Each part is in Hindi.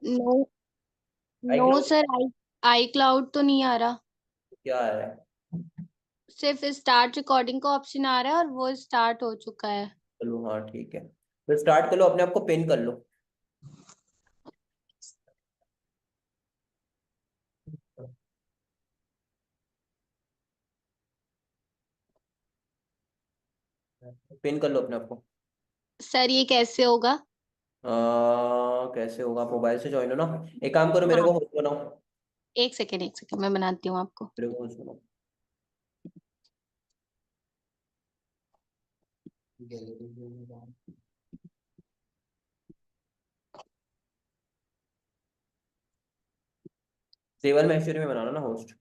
No. I know cloud sir, I I cloud तो नहीं आ रहा। क्या आ रहा है? सिर्फ स्टार्ट रिकॉर्डिंग का ऑप्शन आ रहा है और वो स्टार्ट हो चुका है। चलो हाँ ठीक है, फिर स्टार्ट कर लो, अपने आप को पिन कर लो। पिन कर लो अपने आप को। सर ये कैसे होगा? कैसे होगा, आप मोबाइल से ज्वाइन हो ना। एक काम करो, मेरे हाँ, को होस्ट बनाओ। एक सेकेंड मैं बनाती हूँ आपको। मेरे को होस्ट बनाओ। सेवन महेश्वरी में बनाना ना होस्ट।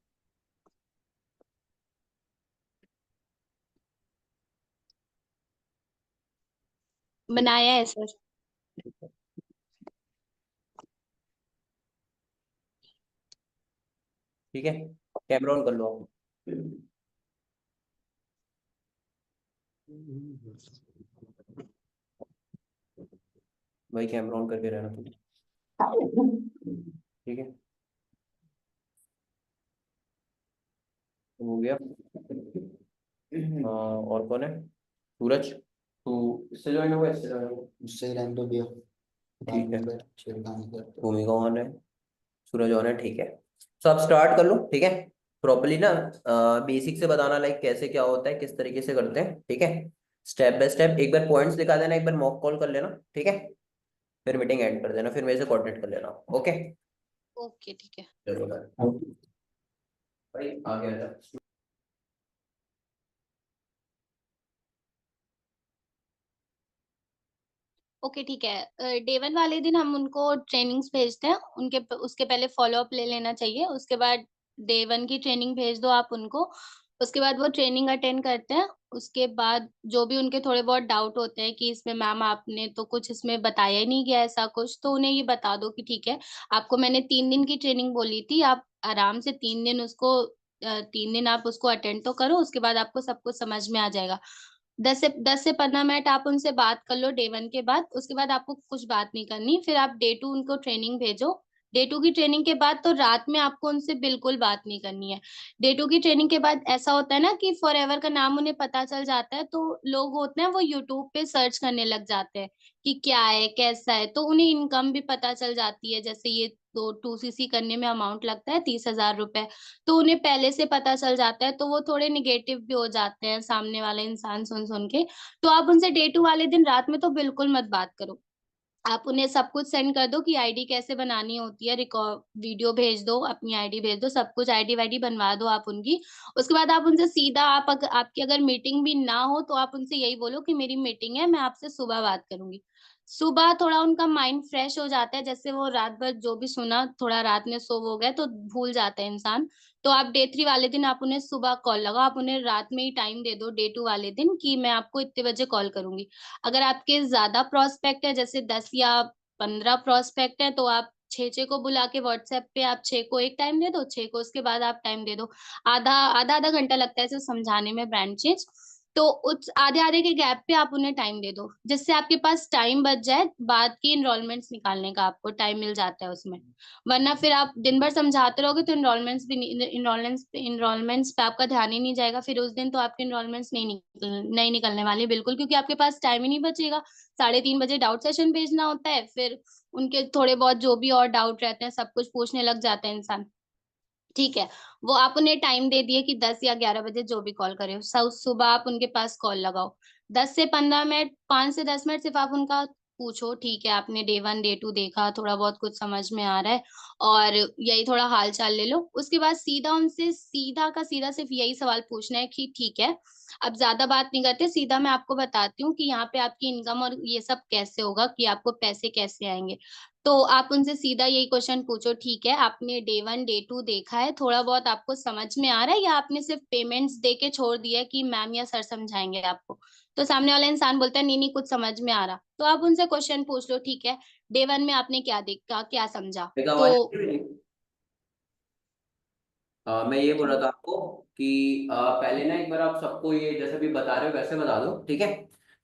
बनाया है सर। ठीक है, कैमरा ऑन कर लो आप। भाई कैमरा ऑन करके रहना तुम। ठीक है, हो गया। और कौन है? सूरज, तू इससे ज्वाइन होगा, इससे ज्वाइन होगा? उससे रैंडो भी हो। ठीक है, छेड़खानी करते हो। भूमिका ऑन है, सूरज ऑन है, ठीक है। तो आप स्टार्ट कर लो, ठीक है। प्रॉपरली ना, बेसिक से बताना, लाइक कैसे क्या होता है, किस तरीके से करते हैं, ठीक है। स्टेप बाय स्टेप एक बार पॉइंट्स दिखा देना, एक बार मॉक कॉल कर लेना, ठीक है। फिर मीटिंग एंड कर देना, फिर मेरे से कोऑर्डिनेट कर लेना, ओके। ओके ठीक है। चलो भाई आ गया था। ओके ठीक है। डे वन वाले दिन हम उनको ट्रेनिंग्स भेजते हैं, उनके उसके पहले फॉलो अप ले लेना चाहिए। उसके बाद डे वन की ट्रेनिंग भेज दो आप उनको। उसके बाद वो ट्रेनिंग अटेंड करते हैं। उसके बाद जो भी उनके थोड़े बहुत डाउट होते हैं कि इसमें मैम आपने तो कुछ इसमें बताया ही नहीं गया ऐसा कुछ, तो उन्हें ये बता दो कि ठीक है, आपको मैंने 3 दिन की ट्रेनिंग बोली थी, आप आराम से 3 दिन उसको 3 दिन आप उसको अटेंड तो करो, उसके बाद आपको सब कुछ समझ में आ जाएगा। 10 से 15 मिनट आप उनसे बात कर लो डे वन के बाद। उसके बाद आपको कुछ बात नहीं करनी, फिर आप डे टू उनको ट्रेनिंग भेजो। डे टू की ट्रेनिंग के बाद तो रात में आपको उनसे बिल्कुल बात नहीं करनी है। डे टू की ट्रेनिंग के बाद ऐसा होता है ना कि फॉर एवर का नाम उन्हें पता चल जाता है, तो लोग होते हैं वो यूट्यूब पे सर्च करने लग जाते हैं कि क्या है कैसा है, तो उन्हें इनकम भी पता चल जाती है। जैसे ये तो 2cc करने में अमाउंट लगता है 30,000 रुपए, तो उन्हें पहले से पता चल जाता है, तो वो थोड़े निगेटिव भी हो जाते हैं सामने वाले इंसान सुन सुन के। तो आप उनसे डे टू वाले दिन रात में तो बिल्कुल मत बात करो। आप उन्हें सब कुछ सेंड कर दो कि आईडी कैसे बनानी होती है, रिकॉर्ड वीडियो भेज दो, अपनी आईडी भेज दो, सब कुछ आईडी वाईडी बनवा दो आप उनकी। उसके बाद आप उनसे सीधा आपकी अगर मीटिंग भी ना हो तो आप उनसे यही बोलो कि मेरी मीटिंग है, मैं आपसे सुबह बात करूंगी। सुबह थोड़ा उनका माइंड फ्रेश हो जाता है, जैसे वो रात भर जो भी सुना थोड़ा रात में सो वो गए तो भूल जाता है इंसान। तो आप डे थ्री वाले दिन आप उन्हें सुबह कॉल लगाओ, आप उन्हें रात में ही टाइम दे दो डे टू वाले दिन कि मैं आपको इतने बजे कॉल करूंगी। अगर आपके ज्यादा प्रोस्पेक्ट है, जैसे 10 या 15 प्रोस्पेक्ट है, तो आप छः छः को बुला के व्हाट्सएप पे आप छः को एक टाइम दे दो, छः को उसके बाद आप टाइम दे दो। आधा आधा आधा घंटा लगता है इसे समझाने में ब्रांड चेंज। तो उस आधे आधे के गैप पे आप उन्हें टाइम दे दो, जिससे आपके पास टाइम बच जाए, बाद की इनरोलमेंट्स निकालने का आपको टाइम मिल जाता है उसमें। वरना फिर आप दिन भर समझाते रहोगे तो इनरोलमेंट्स पे आपका ध्यान ही नहीं जाएगा, फिर उस दिन तो आपके इनरोलमेंट्स नहीं निकलने वाले बिल्कुल, क्योंकि आपके पास टाइम ही नहीं बचेगा। 3:30 बजे डाउट सेशन भेजना होता है, फिर उनके थोड़े बहुत जो भी और डाउट रहते हैं सब कुछ पूछने लग जाता है इंसान। ठीक है, वो आप उन्हें टाइम दे दिए कि 10 या 11 बजे जो भी कॉल करे, सुबह आप उनके पास कॉल लगाओ। 10 से 15 मिनट, 5 से 10 मिनट सिर्फ आप उनका पूछो, ठीक है आपने डे वन डे टू देखा, थोड़ा बहुत कुछ समझ में आ रहा है, और यही थोड़ा हाल चाल ले लो। उसके बाद सीधा उनसे सीधा का सीधा सिर्फ यही सवाल पूछना है कि ठीक है, अब ज्यादा बात नहीं करते, सीधा मैं आपको बताती हूँ कि यहाँ पे आपकी इनकम और ये सब कैसे होगा, कि आपको पैसे कैसे आएंगे। तो आप उनसे सीधा यही क्वेश्चन पूछो, ठीक है आपने डे वन डे टू देखा है, थोड़ा बहुत आपको समझ में आ रहा है, या आपने सिर्फ पेमेंट्स दे के छोड़ दिया है कि मैम या सर समझाएंगे आपको। तो सामने वाला इंसान बोलता है नहीं नहीं कुछ समझ में आ रहा, तो आप उनसे क्वेश्चन पूछ लो, ठीक है डे वन में आपने क्या देखा, क्या समझा। देखा तो आवाज नहीं मेरी? मैं ये बोल रहा था आपको कि पहले ना एक बार आप सबको ये जैसे भी बता रहे हो वैसे बता दो, ठीक है।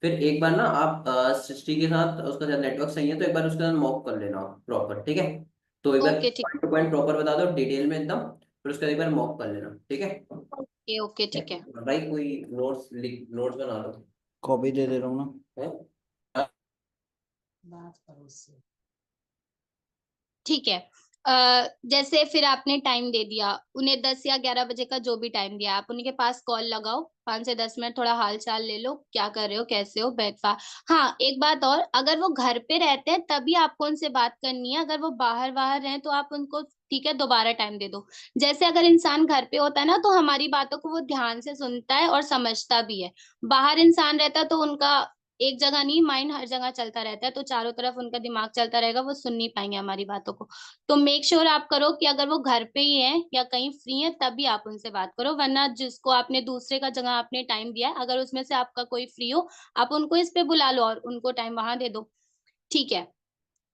फिर एक बार ना आप सृष्टि के साथ, उसका शायद नेटवर्क सही है तो एक बार उसके साथ मॉक कर लेना प्रॉपर, ठीक है। तो एक बार ओके ठीक। पॉइंट टू पॉइंट प्रॉपर बता दो डिटेल में एकदम, फिर उसका एक बार मॉक कर लेना, ठीक है। ओके ओके ठीक है। भाई कोई नोट्स बना लो। कॉपी दे दे रहा हूँ ना। है? ठीक है। जैसे फिर आपने टाइम दे दिया उन्हें, 10 या 11 बजे का जो भी टाइम दिया, आप उनके पास कॉल लगाओ, 5 से 10 मिनट थोड़ा हाल चाल ले लो, क्या कर रहे हो, कैसे हो, ब्रेकफास्ट। हाँ एक बात और, अगर वो घर पे रहते हैं तभी आपको उनसे बात करनी है, अगर वो बाहर बाहर हैं तो आप उनको ठीक है दोबारा टाइम दे दो। जैसे अगर इंसान घर पे होता है ना तो हमारी बातों को वो ध्यान से सुनता है और समझता भी है। बाहर इंसान रहता है तो उनका एक जगह नहीं, माइंड हर जगह चलता रहता है, तो चारों तरफ उनका दिमाग चलता रहेगा, वो सुन नहीं पाएंगे हमारी बातों को। तो मेक श्योर आप करो कि अगर वो घर पे ही है या कहीं फ्री है तभी आप उनसे बात करो, वरना जिसको आपने दूसरे का जगह आपने टाइम दिया है, अगर उसमें से आपका कोई फ्री हो, आप उनको इस पे बुला लो और उनको टाइम वहां दे दो। ठीक है।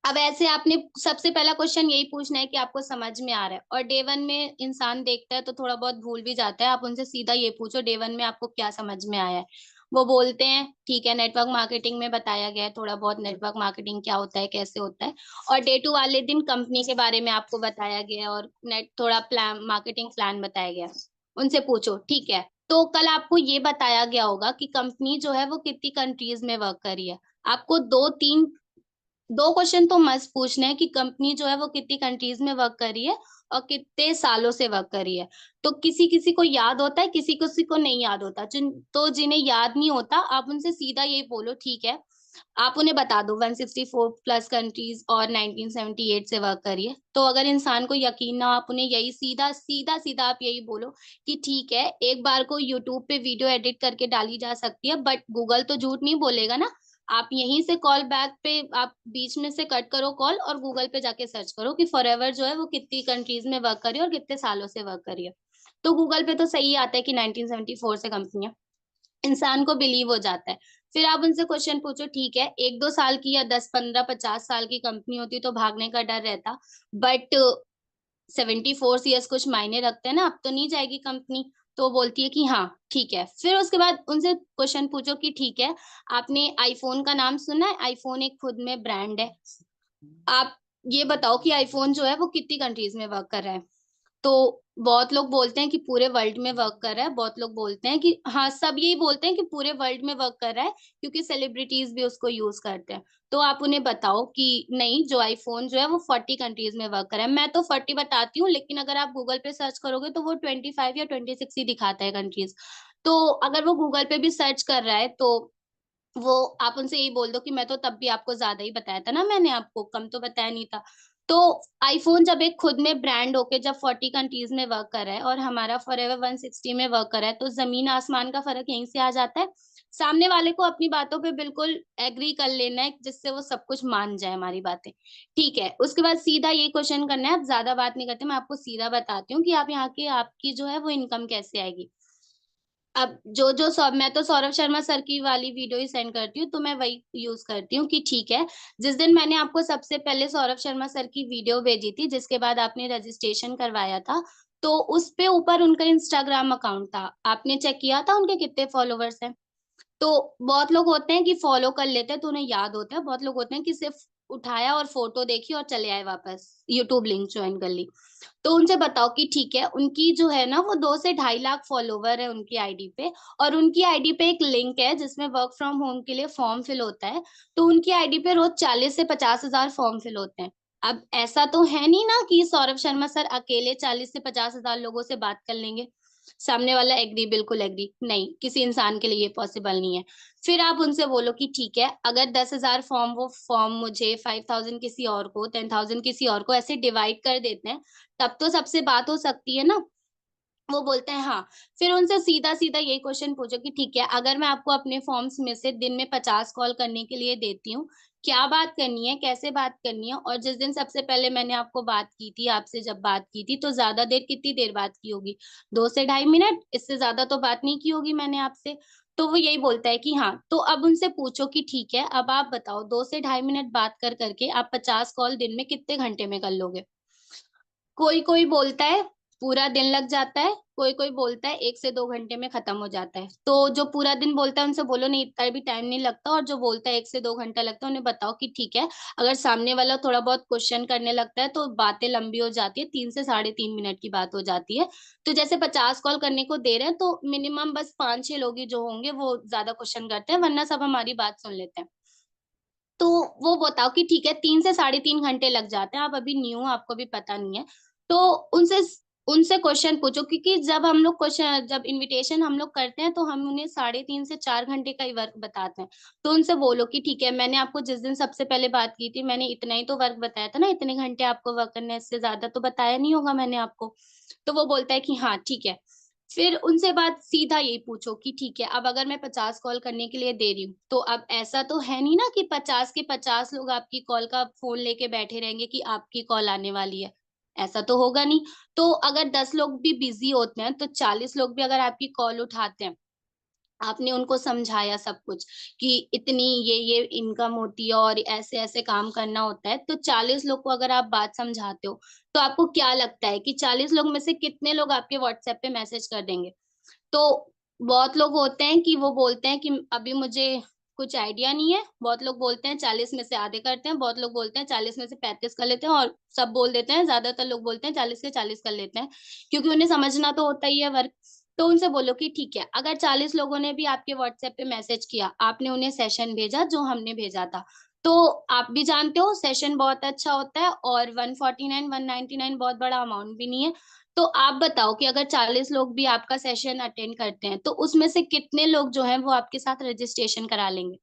अब ऐसे आपने सबसे पहला क्वेश्चन यही पूछना है कि आपको समझ में आ रहा है, और डे 1 में इंसान देखता है तो थोड़ा बहुत भूल भी जाता है, आप उनसे सीधा ये पूछो डे 1 में आपको क्या समझ में आया है। वो बोलते हैं ठीक है नेटवर्क मार्केटिंग में बताया गया है थोड़ा बहुत, नेटवर्क मार्केटिंग क्या होता है कैसे होता है, और डे 2 वाले दिन कंपनी के बारे में आपको बताया गया है और नेट थोड़ा प्लान मार्केटिंग प्लान बताया गया है। उनसे पूछो ठीक है। तो कल आपको ये बताया गया होगा कि कंपनी जो है वो कितनी कंट्रीज में वर्क कर रही है। आपको दो क्वेश्चन तो मस्त पूछना है कि कंपनी जो है वो कितनी कंट्रीज में वर्क कर रही है और कितने सालों से वर्क कर रही है। तो किसी किसी को याद होता है, किसी किसी को नहीं याद होता, जिन्हें याद नहीं होता आप उनसे सीधा यही बोलो ठीक है, आप उन्हें बता दो 164 प्लस कंट्रीज और 1978 से वर्क करिए। तो अगर इंसान को यकीन ना हो, आप उन्हें यही सीधा सीधा सीधा आप यही बोलो कि ठीक है एक बार को यूट्यूब पे वीडियो एडिट करके डाली जा सकती है, बट गूगल तो झूठ नहीं बोलेगा ना। आप यहीं से कॉल बैक पे आप बीच में से कट करो कॉल और गूगल पे जाके सर्च करो कि फॉरएवर जो है वो कितनी कंट्रीज में वर्क करी है और कितने सालों से वर्क करी है। तो गूगल पे तो सही आता है कि 1974 से कंपनी है, इंसान को बिलीव हो जाता है। फिर आप उनसे क्वेश्चन पूछो ठीक है 1-2 साल की या 10-15-50 साल की कंपनी होती तो भागने का डर रहता, बट 74 ईयर्स कुछ मायने रखते हैं ना, अब तो नहीं जाएगी कंपनी। तो वो बोलती है कि हाँ ठीक है। फिर उसके बाद उनसे क्वेश्चन पूछो कि ठीक है आपने आईफोन का नाम सुना है, आईफोन एक खुद में ब्रांड है, आप ये बताओ कि आईफोन जो है वो कितनी कंट्रीज में वर्क कर रहा है। तो बहुत लोग बोलते हैं कि पूरे वर्ल्ड में वर्क कर रहा है, बहुत लोग बोलते हैं कि हाँ, सब यही बोलते हैं कि पूरे वर्ल्ड में वर्क कर रहा है क्योंकि सेलिब्रिटीज भी उसको यूज करते हैं। तो आप उन्हें बताओ कि नहीं, जो आईफोन जो है वो 40 कंट्रीज में वर्क कर रहा है। मैं तो 40 बताती हूँ, लेकिन अगर आप गूगल पे सर्च करोगे तो वो 25 या 26 ही दिखाता है कंट्रीज। तो अगर वो गूगल पे भी सर्च कर रहा है तो वो आप उनसे यही बोल दो कि मैं तो तब भी आपको ज्यादा ही बताया था ना, मैंने आपको कम तो बताया नहीं था। तो आईफोन जब एक खुद में ब्रांड होके जब 40 कंट्रीज में वर्क कर रहा है और हमारा फॉरएवर 160 में वर्क कर रहा है, तो जमीन आसमान का फर्क यहीं से आ जाता है। सामने वाले को अपनी बातों पे बिल्कुल एग्री कर लेना है जिससे वो सब कुछ मान जाए हमारी बातें। ठीक है, उसके बाद सीधा ये क्वेश्चन करना है, आप ज्यादा बात नहीं करते, मैं आपको सीधा बताती हूँ कि आप यहाँ की आपकी जो है वो इनकम कैसे आएगी। अब मैं तो सौरभ शर्मा सर की वाली वीडियो ही सेंड करती हूँ, तो मैं वही यूज करती हूँ कि ठीक है, जिस दिन मैंने आपको सबसे पहले सौरभ शर्मा सर की वीडियो भेजी थी जिसके बाद आपने रजिस्ट्रेशन करवाया था, तो उस पे ऊपर उनका इंस्टाग्राम अकाउंट था, आपने चेक किया था उनके कितने फॉलोवर्स हैं। तो बहुत लोग होते हैं कि फॉलो कर लेते हैं तो उन्हें याद होता है, बहुत लोग होते हैं कि सिर्फ उठाया और फोटो देखी और चले आए वापस, यूट्यूब लिंक ज्वाइन कर ली। तो उनसे बताओ कि ठीक है उनकी जो है ना वो 2 से 2.5 लाख फॉलोवर है उनकी आईडी पे, और उनकी आईडी पे एक लिंक है जिसमें वर्क फ्रॉम होम के लिए फॉर्म फिल होता है। तो उनकी आईडी पे रोज 40 से 50 हजार फॉर्म फिल होते हैं। अब ऐसा तो है नहीं ना कि सौरभ शर्मा सर अकेले 40 से 50 हजार लोगों से बात कर लेंगे, सामने वाला एग्री, बिल्कुल एग्री नहीं, किसी इंसान के लिए ये पॉसिबल नहीं है। फिर आप उनसे बोलो कि ठीक है अगर 10 हजार फॉर्म, वो फॉर्म मुझे 5,000 किसी और को, 10,000 किसी और को, ऐसे डिवाइड कर देते हैं, तब तो सबसे बात हो सकती है ना। वो बोलते हैं हाँ। फिर उनसे सीधा सीधा यही क्वेश्चन पूछो कि ठीक है अगर मैं आपको अपने फॉर्म्स में से दिन में 50 कॉल करने के लिए देती हूँ, क्या बात करनी है, कैसे बात करनी है, और जिस दिन सबसे पहले मैंने आपको बात की थी, आपसे जब बात की थी तो ज्यादा देर कितनी देर बात की होगी, 2 से ढाई मिनट, इससे ज्यादा तो बात नहीं की होगी मैंने आपसे। तो वो यही बोलता है कि हाँ। तो अब उनसे पूछो कि ठीक है अब आप बताओ 2 से ढाई मिनट बात कर करके आप 50 कॉल दिन में कितने घंटे में कर लोगे। कोई कोई बोलता है पूरा दिन लग जाता है, कोई कोई बोलता है 1 से 2 घंटे में खत्म हो जाता है। तो जो पूरा दिन बोलता है उनसे बोलो नहीं, इतना भी टाइम नहीं लगता, और जो बोलता है 1 से 2 घंटा लगता है उन्हें बताओ कि ठीक है, अगर सामने वाला थोड़ा बहुत क्वेश्चन करने लगता है तो बातें लंबी हो जाती है, 3 से 3.5 मिनट की बात हो जाती है। तो जैसे 50 कॉल करने को दे रहे हैं तो मिनिमम बस 5-6 लोग ही जो होंगे वो ज्यादा क्वेश्चन करते हैं, वरना सब हमारी बात सुन लेते हैं। तो वो बताओ कि ठीक है, 3 से 3.5 घंटे लग जाते हैं, आप अभी न्यू, आपको भी पता नहीं है। तो उनसे उनसे क्वेश्चन पूछो, क्योंकि जब हम लोग क्वेश्चन, जब इनविटेशन हम लोग करते हैं तो हम उन्हें 3.5 से 4 घंटे का ही वर्क बताते हैं। तो उनसे बोलो कि ठीक है, मैंने आपको जिस दिन सबसे पहले बात की थी मैंने इतना ही तो वर्क बताया था ना, इतने घंटे आपको वर्क करना है, इससे ज्यादा तो बताया नहीं होगा मैंने आपको। तो वो बोलता है कि हाँ ठीक है। फिर उनसे बात सीधा यही पूछो कि ठीक है, अब अगर मैं 50 कॉल करने के लिए दे रही हूँ तो अब ऐसा तो है नहीं ना कि 50 के 50 लोग आपकी कॉल का फोन लेके बैठे रहेंगे कि आपकी कॉल आने वाली है, ऐसा तो होगा नहीं। तो अगर 10 लोग भी बिजी होते हैं तो 40 लोग भी अगर आपकी कॉल उठाते हैं, आपने उनको समझाया सब कुछ कि इतनी ये इनकम होती है और ऐसे ऐसे काम करना होता है, तो 40 लोग को अगर आप बात समझाते हो तो आपको क्या लगता है कि 40 लोग में से कितने लोग आपके व्हाट्सएप पे मैसेज कर देंगे? तो बहुत लोग होते हैं कि वो बोलते हैं कि अभी मुझे कुछ आइडिया नहीं है, बहुत लोग बोलते हैं 40 में से आधे करते हैं, बहुत लोग बोलते हैं 40 में से 35 कर लेते हैं, और सब बोल देते हैं, ज्यादातर लोग बोलते हैं 40 के 40 कर लेते हैं, क्योंकि उन्हें समझना तो होता ही है वर्क। तो उनसे बोलो कि ठीक है, अगर 40 लोगों ने भी आपके व्हाट्सएप पे मैसेज किया, आपने उन्हें सेशन भेजा जो हमने भेजा था, तो आप भी जानते हो सेशन बहुत अच्छा होता है, और 149 199 बहुत बड़ा अमाउंट भी नहीं है। तो आप बताओ कि अगर 40 लोग भी आपका सेशन अटेंड करते हैं तो उसमें से कितने लोग जो हैं वो आपके साथ रजिस्ट्रेशन करा लेंगे?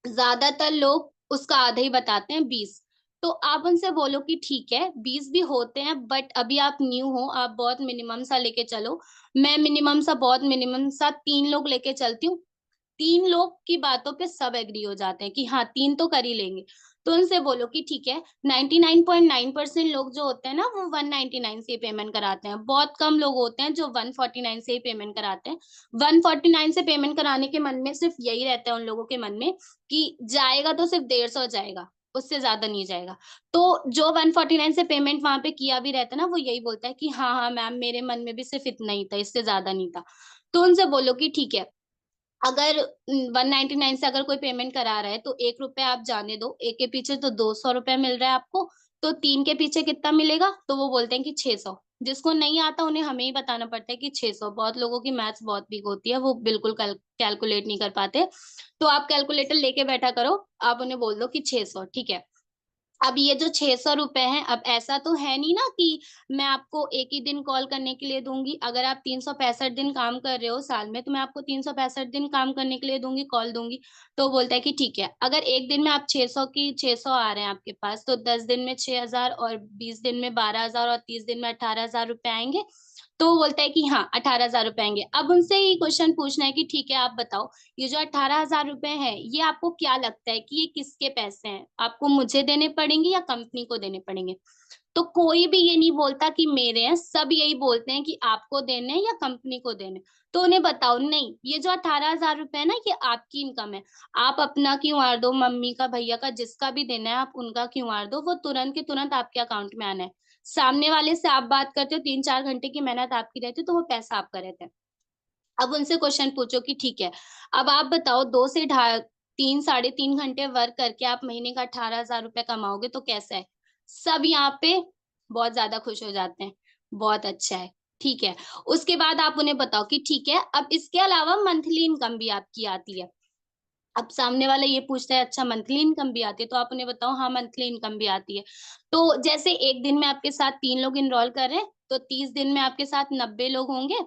ज्यादातर लोग उसका आधा ही बताते हैं, 20। तो आप उनसे बोलो कि ठीक है 20 भी होते हैं, बट अभी आप न्यू हो, आप बहुत मिनिमम सा लेके चलो। मैं मिनिमम सा, बहुत मिनिमम सा 3 लोग लेके चलती हूँ। 3 लोग की बातों पे सब एग्री हो जाते हैं कि हाँ 3 तो कर ही लेंगे। तो उनसे बोलो कि ठीक है, 99.9% लोग जो होते हैं ना वो 199 से पेमेंट कराते हैं, बहुत कम लोग होते हैं जो 149 से ही पेमेंट कराते हैं। 149 से पेमेंट कराने के मन में सिर्फ यही रहता है उन लोगों के मन में कि जाएगा तो सिर्फ 150 जाएगा, उससे ज्यादा नहीं जाएगा। तो जो 149 से पेमेंट वहां पे किया भी रहता है ना, वो यही बोलता है कि हाँ हाँ मैम, मेरे मन में भी सिर्फ इतना ही था, इससे ज्यादा नहीं था। तो उनसे बोलो कि ठीक है, अगर 199 से अगर कोई पेमेंट करा रहा है तो 1 रुपए आप जाने दो, एक के पीछे तो 200 रुपए मिल रहा है आपको, तो 3 के पीछे कितना मिलेगा? तो वो बोलते हैं कि 600। जिसको नहीं आता उन्हें हमें ही बताना पड़ता है कि 600। बहुत लोगों की मैथ्स बहुत वीक होती है, वो बिल्कुल कैलकुलेट नहीं कर पाते। तो आप कैलकुलेटर लेके बैठा करो, आप उन्हें बोल दो कि 600 ठीक है। अब ये जो 600 रुपए हैं, अब ऐसा तो है नहीं ना कि मैं आपको एक ही दिन कॉल करने के लिए दूंगी। अगर आप 365 दिन काम कर रहे हो साल में, तो मैं आपको 365 दिन काम करने के लिए दूंगी, कॉल दूंगी। तो बोलता है कि ठीक है, अगर एक दिन में आप 600 की 600 आ रहे हैं आपके पास, तो 10 दिन में 6,000, और 20 दिन में 12,000, और 30 दिन में 18,000 रुपए आएंगे। तो वो बोलता है कि हाँ 18,000 रुपए आएंगे। अब उनसे ही क्वेश्चन पूछना है कि ठीक है आप बताओ, ये जो 18,000 रुपए हैं, ये आपको क्या लगता है कि ये किसके पैसे हैं? आपको मुझे देने पड़ेंगे या कंपनी को देने पड़ेंगे? तो कोई भी ये नहीं बोलता कि मेरे हैं, सब यही बोलते हैं कि आपको देने हैं या कंपनी को देने हैं। तो उन्हें बताओ नहीं, ये जो 18,000 रुपए है ना, ये आपकी इनकम है। आप अपना क्यूआर दो, मम्मी का, भैया का, जिसका भी देना है आप उनका क्यूआर दो, वो तुरंत के तुरंत आपके अकाउंट में आना है। सामने वाले से आप बात करते हो, 3-4 घंटे की मेहनत आपकी रहती है, तो वो पैसा आपका रहता है। अब उनसे क्वेश्चन पूछो कि ठीक है, अब आप बताओ, 2 से 3 3 साढ़े 3 घंटे वर्क करके आप महीने का 18,000 रुपए कमाओगे तो कैसा है? सब यहाँ पे बहुत ज्यादा खुश हो जाते हैं, बहुत अच्छा है, ठीक है। उसके बाद आप उन्हें बताओ कि ठीक है, अब इसके अलावा मंथली इनकम भी आपकी आती है। अब सामने वाला ये पूछता है अच्छा मंथली इनकम भी आती है, तो आप उन्हें बताओ हाँ मंथली इनकम भी आती है। तो जैसे एक दिन में आपके साथ 3 लोग इनरोल कर रहे हैं, तो 30 दिन में आपके साथ 90 लोग होंगे।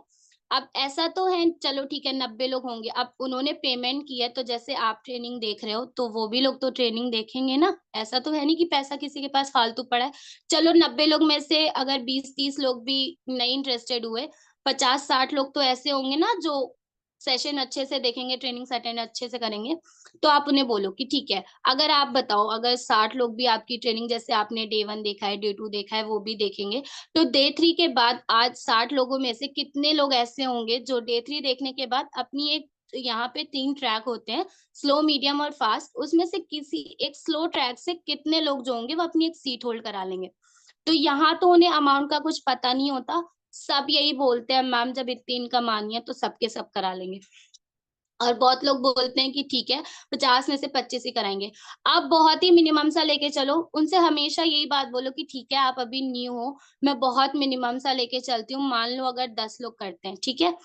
अब ऐसा तो है, चलो ठीक है 90 लोग होंगे, अब उन्होंने पेमेंट की है, तो जैसे आप ट्रेनिंग देख रहे हो तो वो भी लोग तो ट्रेनिंग देखेंगे ना। ऐसा तो है नहीं कि पैसा किसी के पास फालतू पड़ा है। चलो 90 लोग में से अगर 20-30 लोग भी नहीं इंटरेस्टेड हुए, 50-60 लोग तो ऐसे होंगे ना जो सेशन अच्छे से देखेंगे, ट्रेनिंग अटेंड अच्छे से करेंगे। तो आप उन्हें बोलो कि ठीक है, अगर आप बताओ, अगर 60 लोग भी आपकी ट्रेनिंग, जैसे आपने डे 1 देखा है, डे 2 देखा है, वो भी देखेंगे, तो डे 3 के बाद आज 60 लोगों में से कितने लोग ऐसे होंगे जो डे 3 देखने के बाद अपनी एक, यहाँ पे 3 ट्रैक होते हैं, स्लो, मीडियम और फास्ट, उसमें से किसी एक स्लो ट्रैक से कितने लोग जो होंगे वो अपनी एक सीट होल्ड करा लेंगे। तो यहाँ तो उन्हें अमाउंट का कुछ पता नहीं होता, सब यही बोलते हैं मैम जब इतनी इनकम आनी है तो सबके सब करा लेंगे। और बहुत लोग बोलते हैं कि ठीक है 50 में से 25 ही कराएंगे। आप बहुत ही मिनिमम सा लेके चलो, उनसे हमेशा यही बात बोलो कि ठीक है आप अभी न्यू हो, मैं बहुत मिनिमम सा लेके चलती हूँ, मान लो अगर 10 लोग करते हैं ठीक है,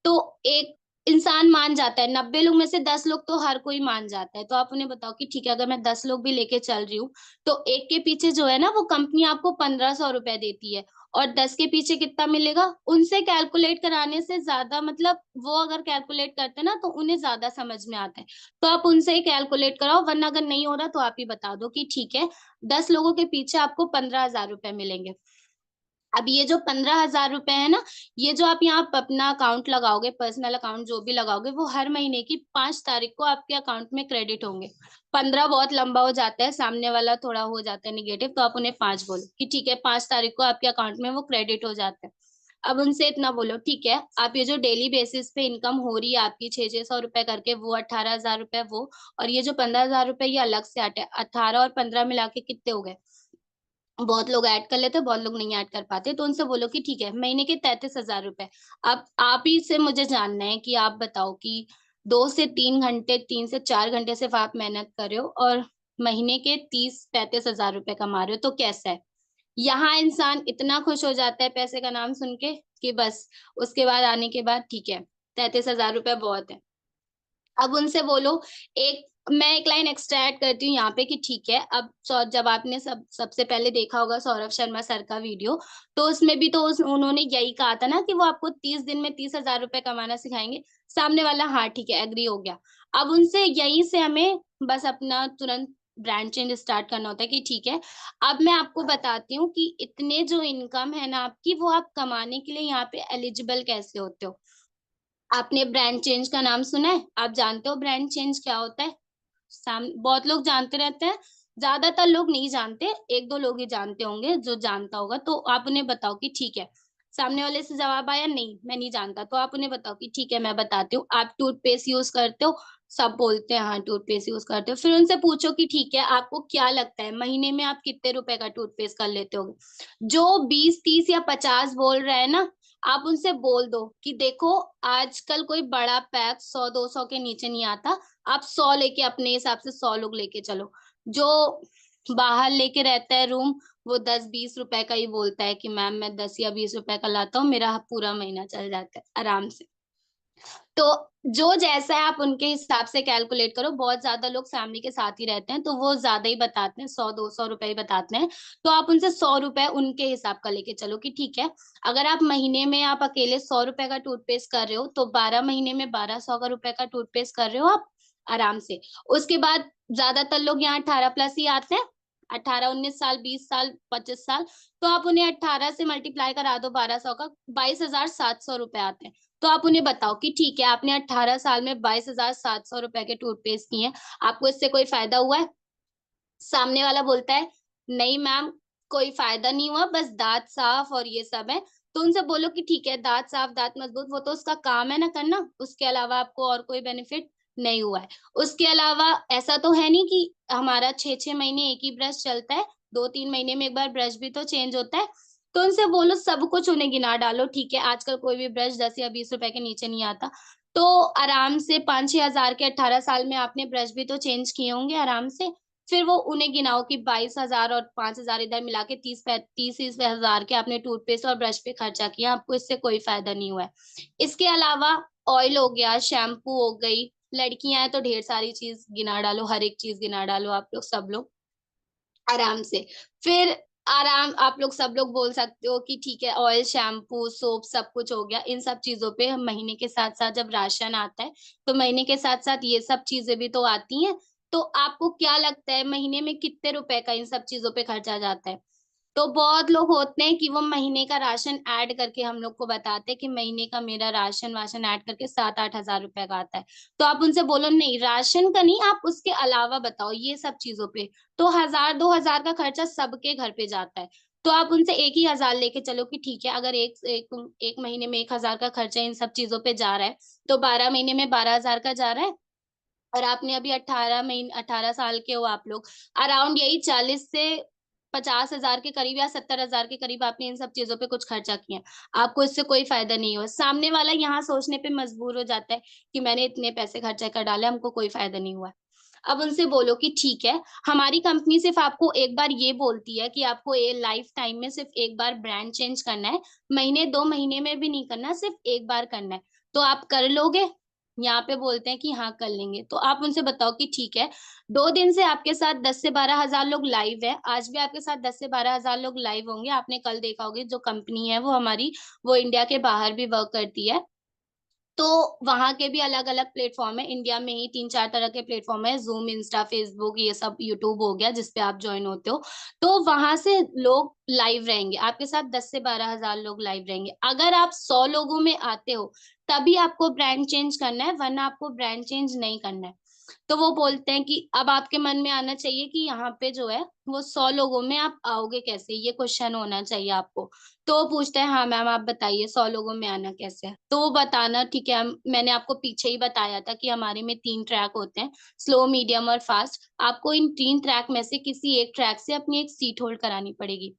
तो एक इंसान मान जाता है, 90 लोग में से 10 लोग तो हर कोई मान जाता है। तो आप उन्हें बताओ कि ठीक है अगर मैं 10 लोग भी लेके चल रही हूँ तो एक के पीछे जो है ना वो कंपनी आपको 1500 रुपए देती है, और 10 के पीछे कितना मिलेगा, उनसे कैलकुलेट कराने से ज्यादा, मतलब वो अगर कैलकुलेट करते हैं ना तो उन्हें ज्यादा समझ में आता है। तो आप उनसे ही कैलकुलेट कराओ, वरना अगर नहीं हो रहा तो आप ही बता दो कि ठीक है 10 लोगों के पीछे आपको 15,000 रुपए मिलेंगे। अब ये जो 15,000 रुपए है ना, ये जो आप यहाँ पे अपना अकाउंट लगाओगे, पर्सनल अकाउंट जो भी लगाओगे, वो हर महीने की 5 तारीख को आपके अकाउंट में क्रेडिट होंगे। 15 बहुत लंबा हो जाता है, सामने वाला थोड़ा हो जाता है निगेटिव, तो आप उन्हें 5 बोलो कि ठीक है 5 तारीख को आपके अकाउंट में वो क्रेडिट हो जाता है। अब उनसे इतना बोलो ठीक है आप ये जो डेली बेसिस पे इनकम हो रही है आपकी 600-600 रुपए करके, वो 18,000 रुपए वो, और ये जो 15,000 रुपए ये अलग से आते हैं, 18 और 15 मिला के कितने हो गए। बहुत लोग ऐड कर लेते हैं, बहुत लोग नहीं ऐड कर पाते, तो उनसे बोलो कि ठीक है महीने के 33,000 रुपए। अब आप ही से मुझे जानना है कि आप बताओ कि 2 से 3 घंटे, 3 से 4 घंटे सिर्फ आप मेहनत कर रहे हो और महीने के 30-35 हजार रुपए कमा रहे हो, तो कैसा है। यहाँ इंसान इतना खुश हो जाता है पैसे का नाम सुन के कि बस उसके बाद आने के बाद ठीक है 33,000 रुपए बहुत है। अब उनसे बोलो, एक मैं एक लाइन एक्स्ट्रा ऐड करती हूँ यहाँ पे कि ठीक है अब जब आपने सबसे पहले देखा होगा सौरभ शर्मा सर का वीडियो, तो उसमें भी तो उन्होंने यही कहा था ना कि वो आपको 30 दिन में 30,000 रुपए कमाना सिखाएंगे। सामने वाला हाँ ठीक है एग्री हो गया। अब उनसे यहीं से हमें बस अपना तुरंत ब्रांड चेंज स्टार्ट करना होता है कि ठीक है अब मैं आपको बताती हूँ कि इतने जो इनकम है ना आपकी, वो आप कमाने के लिए यहाँ पे एलिजिबल कैसे होते हो। आपने ब्रांड चेंज का नाम सुना है, आप जानते हो ब्रांड चेंज क्या होता है। बहुत लोग जानते रहते हैं, ज्यादातर लोग नहीं जानते, एक दो लोग ही जानते होंगे, जो जानता होगा तो आप उन्हें बताओ कि ठीक है। सामने वाले से जवाब आया नहीं मैं नहीं जानता, तो आप उन्हें बताओ कि ठीक है मैं बताती हूँ, आप टूथपेस्ट यूज करते हो। सब बोलते हैं हाँ टूथपेस्ट यूज करते हो। फिर उनसे पूछो कि ठीक है आपको क्या लगता है महीने में आप कितने रुपए का टूथपेस्ट कर लेते हो। जो 20, 30 या 50 बोल रहे हैं ना, आप उनसे बोल दो कि देखो आजकल कोई बड़ा पैक 100-200 के नीचे नहीं आता, आप 100 लेके अपने हिसाब से 100 लोग लेके चलो। जो बाहर लेके रहता है रूम, वो 10-20 रुपए का ही बोलता है कि मैम मैं 10 या 20 रुपए का लाता हूँ, मेरा पूरा महीना चल जाता है आराम से। तो जो जैसा है आप उनके हिसाब से कैलकुलेट करो। बहुत ज्यादा लोग फैमिली के साथ ही रहते हैं तो वो ज्यादा ही बताते हैं, 100-200 रुपए ही बताते हैं। तो आप उनसे 100 रुपए उनके हिसाब का लेके चलो कि ठीक है अगर आप महीने में आप अकेले 100 रुपए का टूथपेस्ट कर रहे हो तो 12 महीने में 1200 रुपए का टूथपेस्ट कर रहे हो आप आराम से। उसके बाद ज्यादातर लोग यहाँ 18+ ही आते हैं, 18-19 साल, 20 साल, 25 साल। तो आप उन्हें 18 से मल्टीप्लाई करा दो 1200 का, 22,700 रुपए आते हैं। तो आप उन्हें बताओ कि ठीक है आपने 18 साल में 22,700 रुपए के टूथपेस्ट किए हैं, आपको इससे कोई फायदा हुआ है। सामने वाला बोलता है नहीं मैम कोई फायदा नहीं हुआ, बस दांत साफ और ये सब है। तो उनसे बोलो कि ठीक है दांत साफ दांत मजबूत वो तो उसका काम है ना करना, उसके अलावा आपको और कोई बेनिफिट नहीं हुआ है। उसके अलावा ऐसा तो है नहीं कि हमारा 6-6 महीने एक ही ब्रश चलता है, 2-3 महीने में एक बार ब्रश भी तो चेंज होता है। तो उनसे बोलो सब कुछ उन्हें गिना डालो, ठीक है आजकल कोई भी ब्रश 10 या 20 रुपए के नीचे नहीं आता। तो आराम से 5-6 हजार के 18 साल में आपने ब्रश भी तो चेंज किए होंगे आराम से। फिर वो उन्हें गिनाओ कि 22,000 और 5,000 इधर मिला के 30-30 हजार के आपने टूथपेस्ट और ब्रश पे खर्चा किया, आपको इससे कोई फायदा नहीं हुआ है। इसके अलावा ऑयल हो गया, शैम्पू हो गई, लड़कियां हैं तो ढेर सारी चीज गिना डालो, हर एक चीज गिना डालो आप लोग सब लोग आराम से। फिर आराम आप लोग सब लोग बोल सकते हो कि ठीक है ऑयल शैम्पू सोप सब कुछ हो गया। इन सब चीजों पे हम महीने के साथ साथ जब राशन आता है तो महीने के साथ साथ ये सब चीजें भी तो आती हैं। तो आपको क्या लगता है महीने में कितने रुपए का इन सब चीजों पे खर्चा जाता है। तो बहुत लोग होते हैं कि वो महीने का राशन ऐड करके हम लोग को बताते हैं कि महीने का मेरा राशन वाशन ऐड करके 7-8 हजार रुपए का आता है। तो आप उनसे बोलो नहीं राशन का नहीं, आप उसके अलावा बताओ ये सब चीजों पे। तो 1,000-2,000 का खर्चा सबके घर पे जाता है। तो आप उनसे एक ही 1,000 लेके चलो कि ठीक है अगर एक महीने में 1,000 का खर्चा इन सब चीजों पे जा रहा है तो 12 महीने में 12,000 का जा रहा है। और आपने अभी 18 साल के हो आप लोग, अराउंड यही 40 से 50,000 के करीब या 70,000 के करीब आपने इन सब चीजों पे कुछ खर्चा किया है, आपको इससे कोई फायदा नहीं हुआ। सामने वाला यहाँ सोचने पे मजबूर हो जाता है कि मैंने इतने पैसे खर्चा कर डाले, हमको कोई फायदा नहीं हुआ। अब उनसे बोलो कि ठीक है, हमारी कंपनी सिर्फ आपको एक बार ये बोलती है कि आपको ये लाइफ टाइम में सिर्फ एक बार ब्रांड चेंज करना है, महीने 2 महीने में भी नहीं करना, सिर्फ एक बार करना है, तो आप कर लोगे? यहाँ पे बोलते हैं कि हाँ कर लेंगे। तो आप उनसे बताओ कि ठीक है, 2 दिन से आपके साथ 10 से 12 हजार लोग लाइव है, आज भी आपके साथ 10 से 12 हजार लोग लाइव होंगे। आपने कल देखा होगा जो कंपनी है वो हमारी, वो इंडिया के बाहर भी वर्क करती है, तो वहां के भी अलग अलग प्लेटफॉर्म है। इंडिया में ही 3-4 तरह के प्लेटफॉर्म है, जूम, इंस्टा, फेसबुक, ये सब, यूट्यूब हो गया जिसपे आप ज्वाइन होते हो। तो वहां से लोग लाइव रहेंगे आपके साथ, 10 से 12 हजार लोग लाइव रहेंगे। अगर आप 100 लोगों में आते हो तभी आपको ब्रांड चेंज करना है, वरना आपको ब्रांड चेंज नहीं करना है। तो वो बोलते हैं कि अब आपके मन में आना चाहिए कि यहाँ पे जो है वो 100 लोगों में आप आओगे कैसे, ये क्वेश्चन होना चाहिए आपको। तो वो पूछते हैं हाँ मैम आप बताइए 100 लोगों में आना कैसे है। तो वो बताना, ठीक है, मैंने आपको पीछे ही बताया था कि हमारे में 3 ट्रैक होते हैं, स्लो, मीडियम और फास्ट। आपको इन 3 ट्रैक में से किसी एक ट्रैक से अपनी एक सीट होल्ड करानी पड़ेगी।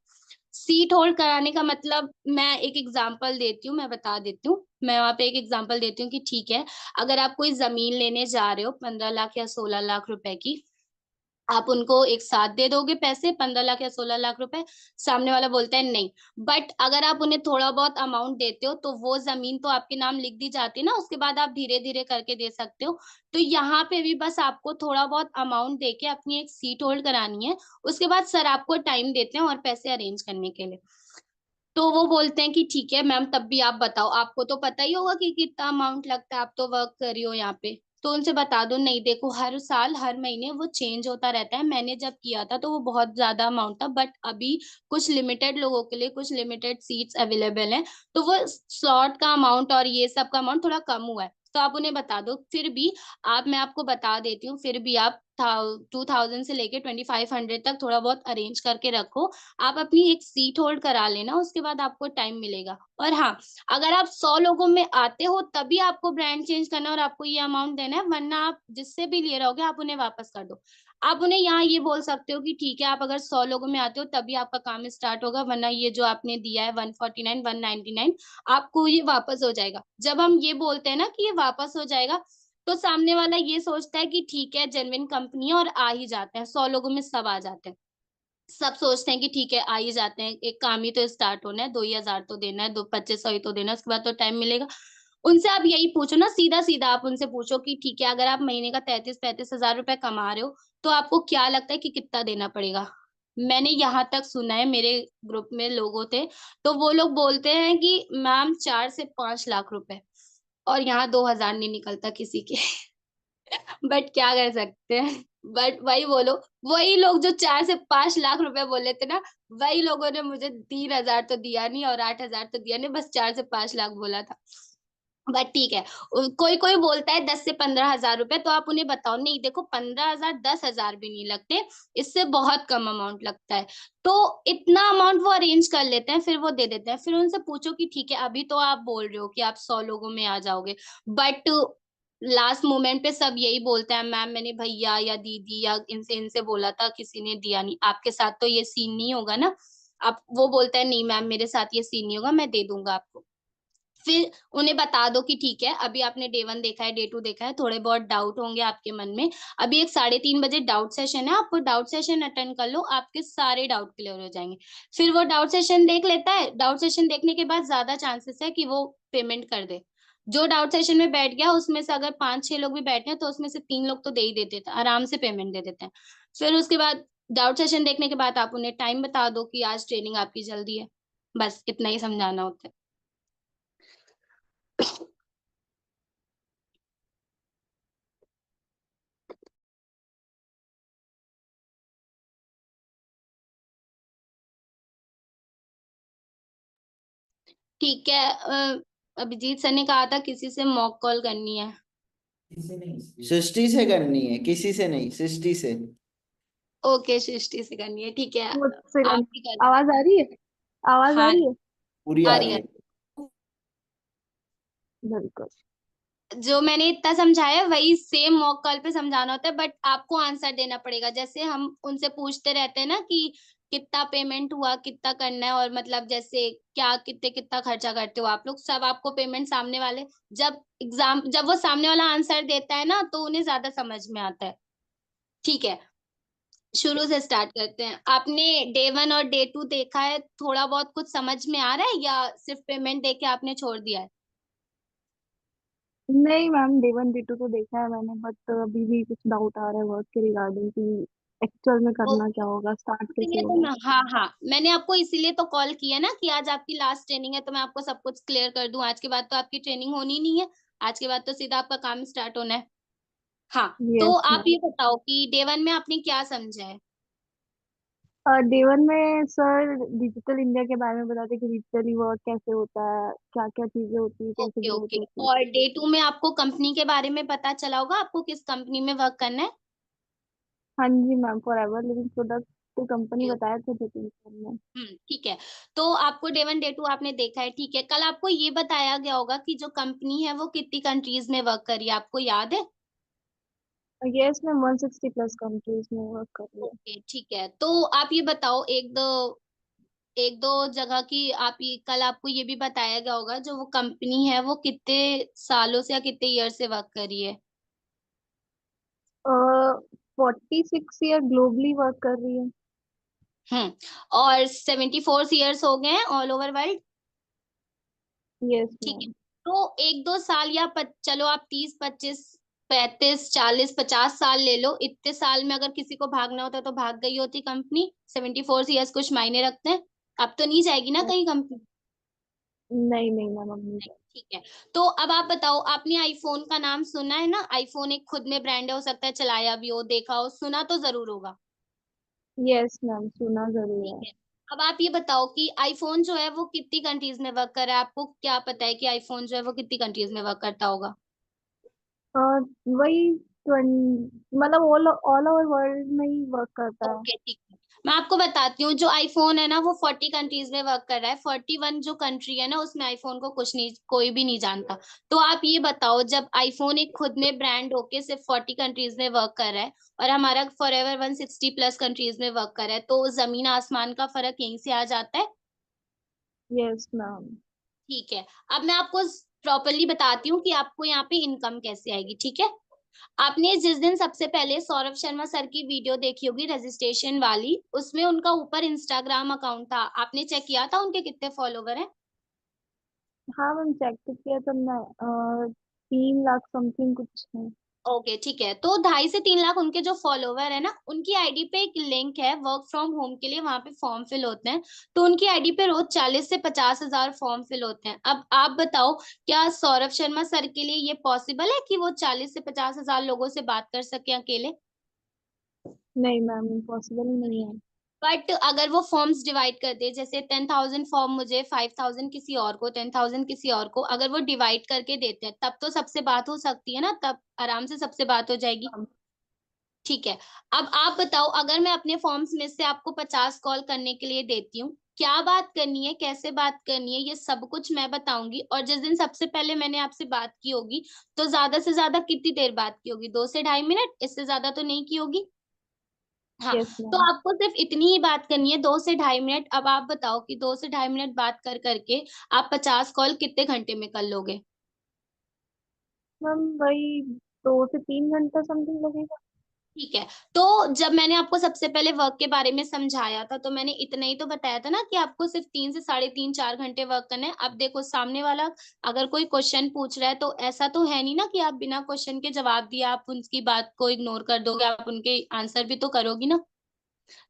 सीट होल्ड कराने का मतलब, मैं एक एग्जांपल देती हूँ, मैं बता देती हूँ, मैं वहाँ पे एक एग्जांपल देती हूँ कि ठीक है, अगर आप कोई जमीन लेने जा रहे हो 15 लाख या 16 लाख रुपए की, आप उनको एक साथ दे दोगे पैसे, 15 लाख या 16 लाख रुपए। सामने वाला बोलता है नहीं, बट अगर आप उन्हें थोड़ा बहुत अमाउंट देते हो तो वो जमीन तो आपके नाम लिख दी जाती है ना, उसके बाद आप धीरे धीरे करके दे सकते हो। तो यहाँ पे भी बस आपको थोड़ा बहुत अमाउंट देके अपनी एक सीट होल्ड करानी है, उसके बाद सर आपको टाइम देते हैं और पैसे अरेंज करने के लिए। तो वो बोलते हैं कि ठीक है मैम, तब भी आप बताओ, आपको तो पता ही होगा कि कितना अमाउंट लगता है, आप तो वर्क कर रही हो यहाँ पे। तो उनसे बता दो, नहीं देखो हर साल हर महीने वो चेंज होता रहता है, मैंने जब किया था तो वो बहुत ज्यादा अमाउंट था, बट अभी कुछ लिमिटेड लोगों के लिए कुछ लिमिटेड सीट्स अवेलेबल हैं, तो वो स्लॉट का अमाउंट और ये सब का अमाउंट थोड़ा कम हुआ है। तो आप उन्हें बता दो, फिर भी आप, मैं आपको बता देती हूँ, फिर भी आप 2000 से लेके 2500 तक थोड़ा बहुत अरेंज करके रखो। आप अपनी एक सीट होल्ड करा लेना, उसके बाद आपको टाइम मिलेगा। और हाँ, अगर आप 100 लोगों में आते हो तभी आपको ब्रांड चेंज करना और आपको ये अमाउंट देना है, वरना आप जिससे भी लिए रहोगे आप उन्हें वापस कर दो। आप उन्हें यहाँ ये बोल सकते हो कि ठीक है, आप अगर 100 लोगों में आते हो तभी आपका काम स्टार्ट होगा, वरना ये जो आपने दिया है 149, 199, आपको ये वापस हो जाएगा। जब हम ये बोलते हैं ना कि ये वापस हो जाएगा, तो सामने वाला ये सोचता है कि ठीक है जेन्युइन कंपनी है और आ ही जाते हैं, 100 लोगों में सब आ जाते हैं। सब सोचते हैं कि ठीक है आ ही जाते हैं, एक काम ही तो स्टार्ट होना है, 2 ही हजार तो देना है, 2500 ही तो देना है, उसके बाद तो टाइम मिलेगा। उनसे आप यही पूछो ना, सीधा सीधा आप उनसे पूछो कि ठीक है, अगर आप महीने का 33-35 हजार रुपए कमा रहे हो तो आपको क्या लगता है कि कितना देना पड़ेगा। मैंने यहाँ तक सुना है, मेरे ग्रुप में लोगों थे, तो वो लोग बोलते हैं कि मैम 4 से 5 लाख रुपए, और यहाँ 2 हजार नहीं निकलता किसी के। बट क्या कर सकते हैं। बट वही बोलो, वही लोग जो 4 से 5 लाख रुपए बोले थे ना, वही लोगों ने मुझे 3 हजार तो दिया नहीं और 8 हजार तो दिया नहीं, बस 4 से 5 लाख बोला था। बट ठीक है, कोई कोई बोलता है 10 से 15 हजार रुपए, तो आप उन्हें बताओ नहीं देखो 15 हजार 10 हजार भी नहीं लगते, इससे बहुत कम अमाउंट लगता है। तो इतना अमाउंट वो अरेंज कर लेते हैं, फिर वो दे देते हैं। फिर उनसे पूछो कि ठीक है, अभी तो आप बोल रहे हो कि आप 100 लोगों में आ जाओगे, बट लास्ट मोमेंट पे सब यही बोलते हैं मैम मैंने भैया या दीदी या इनसे इनसे बोला था, किसी ने दिया नहीं। आपके साथ तो ये सीन नहीं होगा ना। आप, वो बोलता है नहीं मैम मेरे साथ ये सीन नहीं होगा, मैं दे दूंगा आपको। फिर उन्हें बता दो कि ठीक है, अभी आपने डे 1 देखा है, डे 2 देखा है, थोड़े बहुत डाउट होंगे आपके मन में, अभी एक 3:30 बजे डाउट सेशन है, आप डाउट सेशन अटेंड कर लो, आपके सारे डाउट क्लियर हो जाएंगे। फिर वो डाउट सेशन देख लेता है, डाउट सेशन देखने के बाद ज्यादा चांसेस है कि वो पेमेंट कर दे। जो डाउट सेशन में बैठ गया उसमें से अगर 5-6 लोग भी बैठे हैं तो उसमें से 3 लोग तो दे ही देते थे, आराम से पेमेंट दे देते हैं। फिर उसके बाद डाउट सेशन देखने के बाद आप उन्हें टाइम बता दो कि आज ट्रेनिंग आपकी जल्दी है, बस इतना ही समझाना होता है। ठीक है, अभिजीत सर ने कहा था किसी से मॉक कॉल करनी है। सृष्टि से करनी है, किसी से नहीं, सृष्टि से। ओके, सृष्टि से करनी है, ठीक है, मुझसे आप भी कर लो। आवाज आ रही है? आवाज आ हाँ, रही है? पूरी आ आ रही रही है। है। बिल्कुल। जो मैंने इतना समझाया है वही सेम मॉक कॉल पे समझाना होता है, बट आपको आंसर देना पड़ेगा। जैसे हम उनसे पूछते रहते हैं ना कि कितना पेमेंट हुआ, कितना करना है, और मतलब जैसे क्या कितने कितना खर्चा करते हो आप लोग, सब आपको पेमेंट सामने वाले, जब वो सामने वाला आंसर देता है ना तो उन्हें ज्यादा समझ में आता है। ठीक है, शुरू से स्टार्ट करते हैं। आपने डे 1 और डे 2 देखा है, थोड़ा बहुत कुछ समझ में आ रहा है या सिर्फ पेमेंट दे के आपने छोड़ दिया है? नहीं मैम, डे 1 डे 2 तो देखा है मैंने, बट अभी भी कुछ डाउट आ रहा है वर्क के रिगार्डिंग कि एक्चुअल में करना क्या होगा, स्टार्ट कैसे इसीलिए तो होगा। मैं, हाँ हाँ, मैंने आपको इसीलिए तो कॉल किया ना कि आज आपकी लास्ट ट्रेनिंग है, तो मैं आपको सब कुछ क्लियर कर दूं। आज के बाद तो आपकी ट्रेनिंग होनी नहीं है, आज के बाद तो सीधा आपका काम स्टार्ट होना है। हाँ, तो यस आप मैम। ये बताओ कि डे 1 में आपने क्या समझा है? डे 1 में सर डिजिटल इंडिया के बारे में बताते कि डिजिटली वर्क कैसे होता है, क्या क्या चीजें होती है, कैसे ओके ग्रोथ ओके। होती है। और डे 2 में आपको कंपनी के बारे में पता चला होगा, आपको किस कंपनी में वर्क करना है? हाँ जी ma'am, Forever Living product तो कंपनी ओके ओके। बताया था जो में। ठीक है। तो आपको डे 1 डे 2 आपने देखा है, ठीक है। कल आपको ये बताया गया होगा कि जो कंपनी है वो कितनी कंट्रीज में वर्क कर रही है, आपको याद है? यस मैम, 160+ कंट्रीज में वर्क कर रही है। ओके ठीक है। तो आप ये बताओ, एक दो जगह की, आप ये कल आपको ये भी बताया गया होगा जो वो कंपनी है वो कितने सालों से या कितने ईयर से वर्क कर रही है? 46 ईयर ग्लोबली वर्क कर रही है। हम्म। और 74 ईयर्स हो गए हैं ऑल ओवर वर्ल्ड। यस ठीक है। मैम। तो 1 2 साल या चलो आप 30 25 35 40 50 साल ले लो, इतने साल में अगर किसी को भागना होता तो भाग गई होती कंपनी। 74 ईयर्स कुछ मायने रखते हैं? अब तो नहीं जाएगी ना कहीं कंपनी। नहीं नहीं मैम, अब नहीं। ठीक है। तो अब आप बताओ, आपने आईफोन का नाम सुना है ना? आईफोन एक खुद में ब्रांड है, हो सकता है चलाया भी हो, देखा हो, सुना तो जरूर होगा। यस मैम, सुना जरूर ठीक है। है। अब आप ये बताओ कि आईफोन जो है वो कितनी कंट्रीज में वर्क कर रहा है, आपको क्या पता है कि आईफोन जो है वो कितनी कंट्रीज में वर्क करता होगा? और वही मतलब ऑल ऑल ओवर वर्ल्ड में ही वर्क करता है। ओके ठीक है। मैं आपको बताती हूँ, जो आईफोन है ना वो 40 कंट्रीज में वर्क कर रहा है। 41 जो कंट्री है ना उसमें आईफोन को कुछ नहीं, कोई भी नहीं जानता। तो आप ये बताओ, जब आईफोन एक खुद में ब्रांड होके सिर्फ 40 कंट्रीज में वर्क कर रहा है और हमारा फॉरएवर 160+ कंट्रीज में वर्क कर रहा है, तो जमीन आसमान का फर्क यहीं से आ जाता है। Yes ma'am. ठीक है। अब मैं आपको प्रॉपरली बताती हूँ कि आपको यहाँ पे इनकम कैसे आएगी, ठीक है। आपने जिस दिन सबसे पहले सौरभ शर्मा सर की वीडियो देखी होगी रजिस्ट्रेशन वाली, उसमें उनका ऊपर इंस्टाग्राम अकाउंट था, आपने चेक किया था उनके कितने फॉलोवर हैं? हाँ मैम, चेक तो किया था मैं। 3 लाख समथिंग कुछ है। ओके ठीक है। तो 2.5 से 3 लाख उनके जो फॉलोवर है ना, उनकी आईडी पे एक लिंक है वर्क फ्रॉम होम के लिए, वहां पे फॉर्म फिल होते हैं। तो उनकी आईडी पे रोज 40 से 50 हजार फॉर्म फिल होते हैं। अब आप बताओ, क्या सौरभ शर्मा सर के लिए ये पॉसिबल है कि वो 40 से 50 हजार लोगों से बात कर सके अकेले? नहीं मैम, इम्पॉसिबल नहीं है। बट अगर वो फॉर्म्स डिवाइड कर दे, जैसे 10,000 फॉर्म मुझे, 5,000 किसी और को, 10,000 किसी और को, अगर वो डिवाइड करके देते हैं तब तो सबसे बात हो सकती है ना, तब आराम से सबसे बात हो जाएगी। हाँ। ठीक है। अब आप बताओ, अगर मैं अपने फॉर्म्स में से आपको 50 कॉल करने के लिए देती हूँ, क्या बात करनी है, कैसे बात करनी है, ये सब कुछ मैं बताऊंगी। और जिस दिन सबसे पहले मैंने आपसे बात की होगी, तो ज्यादा से ज्यादा कितनी देर बात की होगी? 2 से ढाई मिनट, इससे ज्यादा तो नहीं की होगी। हाँ। यस तो मैम। आपको सिर्फ इतनी ही बात करनी है, 2 से ढाई मिनट। अब आप बताओ कि 2 से ढाई मिनट बात कर करके आप 50 कॉल कितने घंटे में कर लोगे? मैम वही 2 से 3 घंटा समथिंग लगेगा। ठीक है। तो जब मैंने आपको सबसे पहले वर्क के बारे में समझाया था, तो मैंने इतना ही तो बताया था ना कि आपको सिर्फ 3 से 3.5 4 घंटे वर्क करना है। अब देखो, सामने वाला अगर कोई क्वेश्चन पूछ रहा है तो ऐसा तो है नहीं ना कि आप बिना क्वेश्चन के जवाब दिए आप उनकी बात को इग्नोर कर दोगे, आप उनके आंसर भी तो करोगी ना।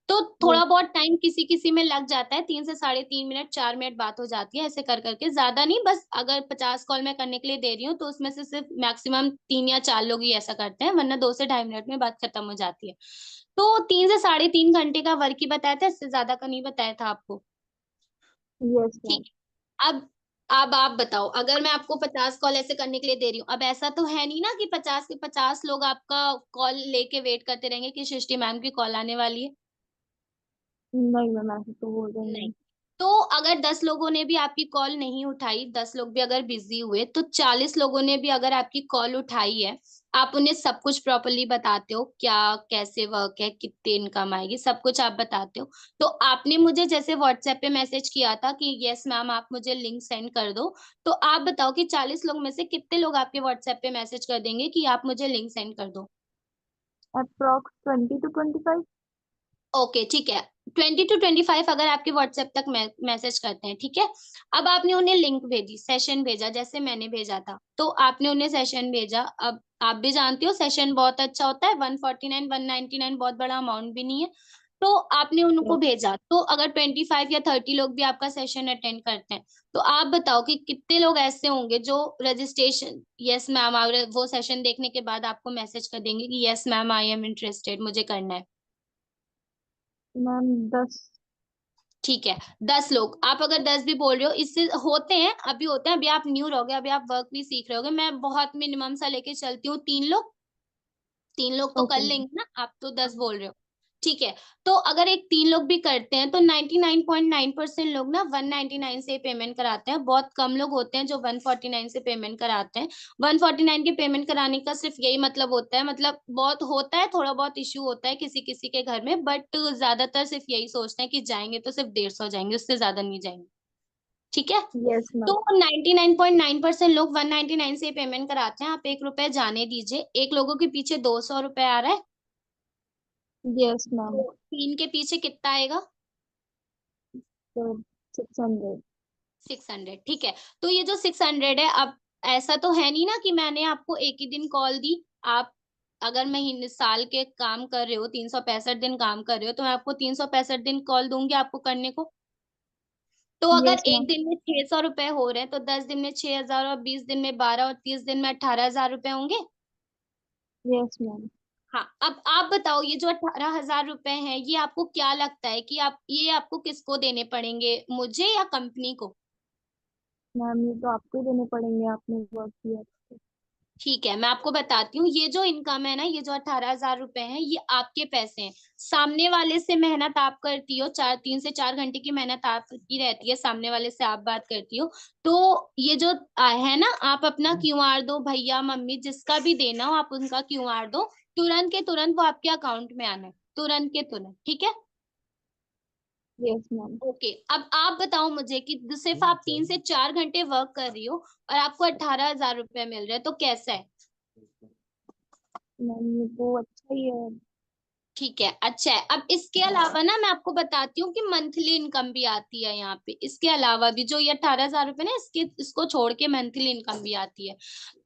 तो थोड़ा यस। बहुत टाइम किसी किसी में लग जाता है, 3 से 3.5 मिनट 4 मिनट बात हो जाती है, ऐसे कर करके, ज्यादा नहीं। बस अगर 50 कॉल मैं करने के लिए दे रही हूँ तो उसमें से सिर्फ मैक्सिमम 3 या 4 लोग ही ऐसा करते हैं, वरना 2 से ढाई मिनट में बात खत्म हो जाती है। तो 3 से 3.5 घंटे का वर्क ही बताया था, इससे ज्यादा का नहीं बताया था आपको। Yes ma'am. ठीक है। अब आप बताओ, अगर मैं आपको 50 कॉल ऐसे करने के लिए दे रही हूँ, अब ऐसा तो है नहीं ना कि 50 के 50 लोग आपका कॉल लेके वेट करते रहेंगे कि सृष्टि मैम की कॉल आने वाली है। नहीं मैम, ऐसे तो बोल रहे नहीं। नहीं। तो अगर 10 लोगों ने भी आपकी कॉल नहीं उठाई, 10 लोग भी अगर बिजी हुए, तो 40 लोगों ने भी अगर आपकी कॉल उठाई है, आप उन्हें सब कुछ प्रॉपरली बताते हो, क्या कैसे वर्क है, कितनी इनकम आएगी, सब कुछ आप बताते हो। तो आपने मुझे जैसे व्हाट्सएप पे मैसेज किया था कि यस मैम आप मुझे लिंक सेंड कर दो, तो आप बताओ कि 40 लोग में से कितने लोग आपके व्हाट्सएप पे मैसेज कर देंगे कि आप मुझे लिंक सेंड कर दो। Approx 20 to 25। ओके ठीक है, 20 to 25 अगर आपके व्हाट्सएप तक मैसेज करते हैं, ठीक है। अब आपने उन्हें लिंक भेजी, सेशन भेजा, जैसे मैंने भेजा था, तो आपने उन्हें सेशन भेजा। अब आप भी जानते हो सेशन बहुत अच्छा होता है, 149 199 बहुत बड़ा अमाउंट भी नहीं है। तो आपने उनको भेजा, तो अगर 25 या 30 लोग भी आपका सेशन अटेंड करते हैं, तो आप बताओ कि कितने लोग ऐसे होंगे जो रजिस्ट्रेशन यस मैम, और वो सेशन देखने के बाद आपको मैसेज कर देंगे कि yes ma'am I am interested, मुझे करना है। मैम 10। ठीक है, 10 लोग, आप अगर 10 भी बोल रहे हो, इससे होते हैं, अभी होते हैं, अभी आप न्यू रहोगे, अभी आप वर्क भी सीख रहे होगे, मैं बहुत मिनिमम सा लेके चलती हूँ, 3 लोग, 3 लोग तो कर ओके मैम। लेंगे ना, आप तो 10 बोल रहे हो। ठीक है, तो अगर एक 3 लोग भी करते हैं, तो 99.9% लोग ना 199 से पेमेंट कराते हैं, बहुत कम लोग होते हैं जो 149 से पेमेंट कराते हैं। 149 के पेमेंट कराने का सिर्फ यही मतलब होता है, मतलब बहुत होता है, थोड़ा बहुत इश्यू होता है किसी किसी के घर में, बट ज्यादातर सिर्फ यही सोचते हैं कि जाएंगे तो सिर्फ 150 जाएंगे, उससे ज्यादा नहीं जाएंगे। ठीक है, यस तो मैम। 99.9% लोग 199 से पेमेंट कराते हैं, आप 1 रुपए जाने दीजिए, एक लोगों के पीछे 200 रुपए आ रहा है, यस मैम। तो 3 के पीछे कितना आएगा? तो 600। 600, ठीक है। तो ये जो 600 है, अब ऐसा तो है नहीं ना कि मैंने आपको एक ही दिन कॉल दी। आप अगर महीने साल के काम कर रहे हो, 365 दिन काम कर रहे हो, तो मैं आपको 365 दिन कॉल दूंगी आपको करने को। तो अगर यस एक मैम। दिन में 600 रुपए हो रहे हैं, तो 10 दिन में 6,000, और 20 दिन में 12, और 30 दिन में 18,000 रुपए होंगे। Yes ma'am. हाँ, अब आप बताओ, ये जो 18,000 रुपए हैं, ये आपको क्या लगता है कि आप ये आपको किसको देने पड़ेंगे, मुझे या कंपनी को? मैम ये तो आपको ही देने पड़ेंगे, आपने वर्क किया तो। ठीक है, मैं आपको बताती हूँ, ये जो इनकम है ना, ये जो 18,000 रुपए हैं, ये आपके पैसे हैं। सामने वाले से मेहनत आप करती हो, 3 से 4 घंटे की मेहनत आपकी रहती है, सामने वाले से आप बात करती हो, तो ये जो है ना, आप अपना क्यूआर दो, भैया मम्मी जिसका भी देना हो, आप उनका क्यूआर दो, तुरंत के तुरंत वो आपके अकाउंट में आना है, तुरंत के तुरंत, ठीक है। Yes ma'am. ओके, अब आप बताओ मुझे कि सिर्फ आप 3 से 4 घंटे वर्क कर रही हो और आपको 18,000 रुपए मिल रहे हैं, तो कैसा है? मैम ये तो अच्छा ही है। ठीक है, अच्छा है। अब इसके अलावा ना मैं आपको बताती हूँ कि मंथली इनकम भी आती है यहाँ पे, इसके अलावा भी जो ये 18,000 रुपए ना, इसको छोड़ के मंथली इनकम भी आती है।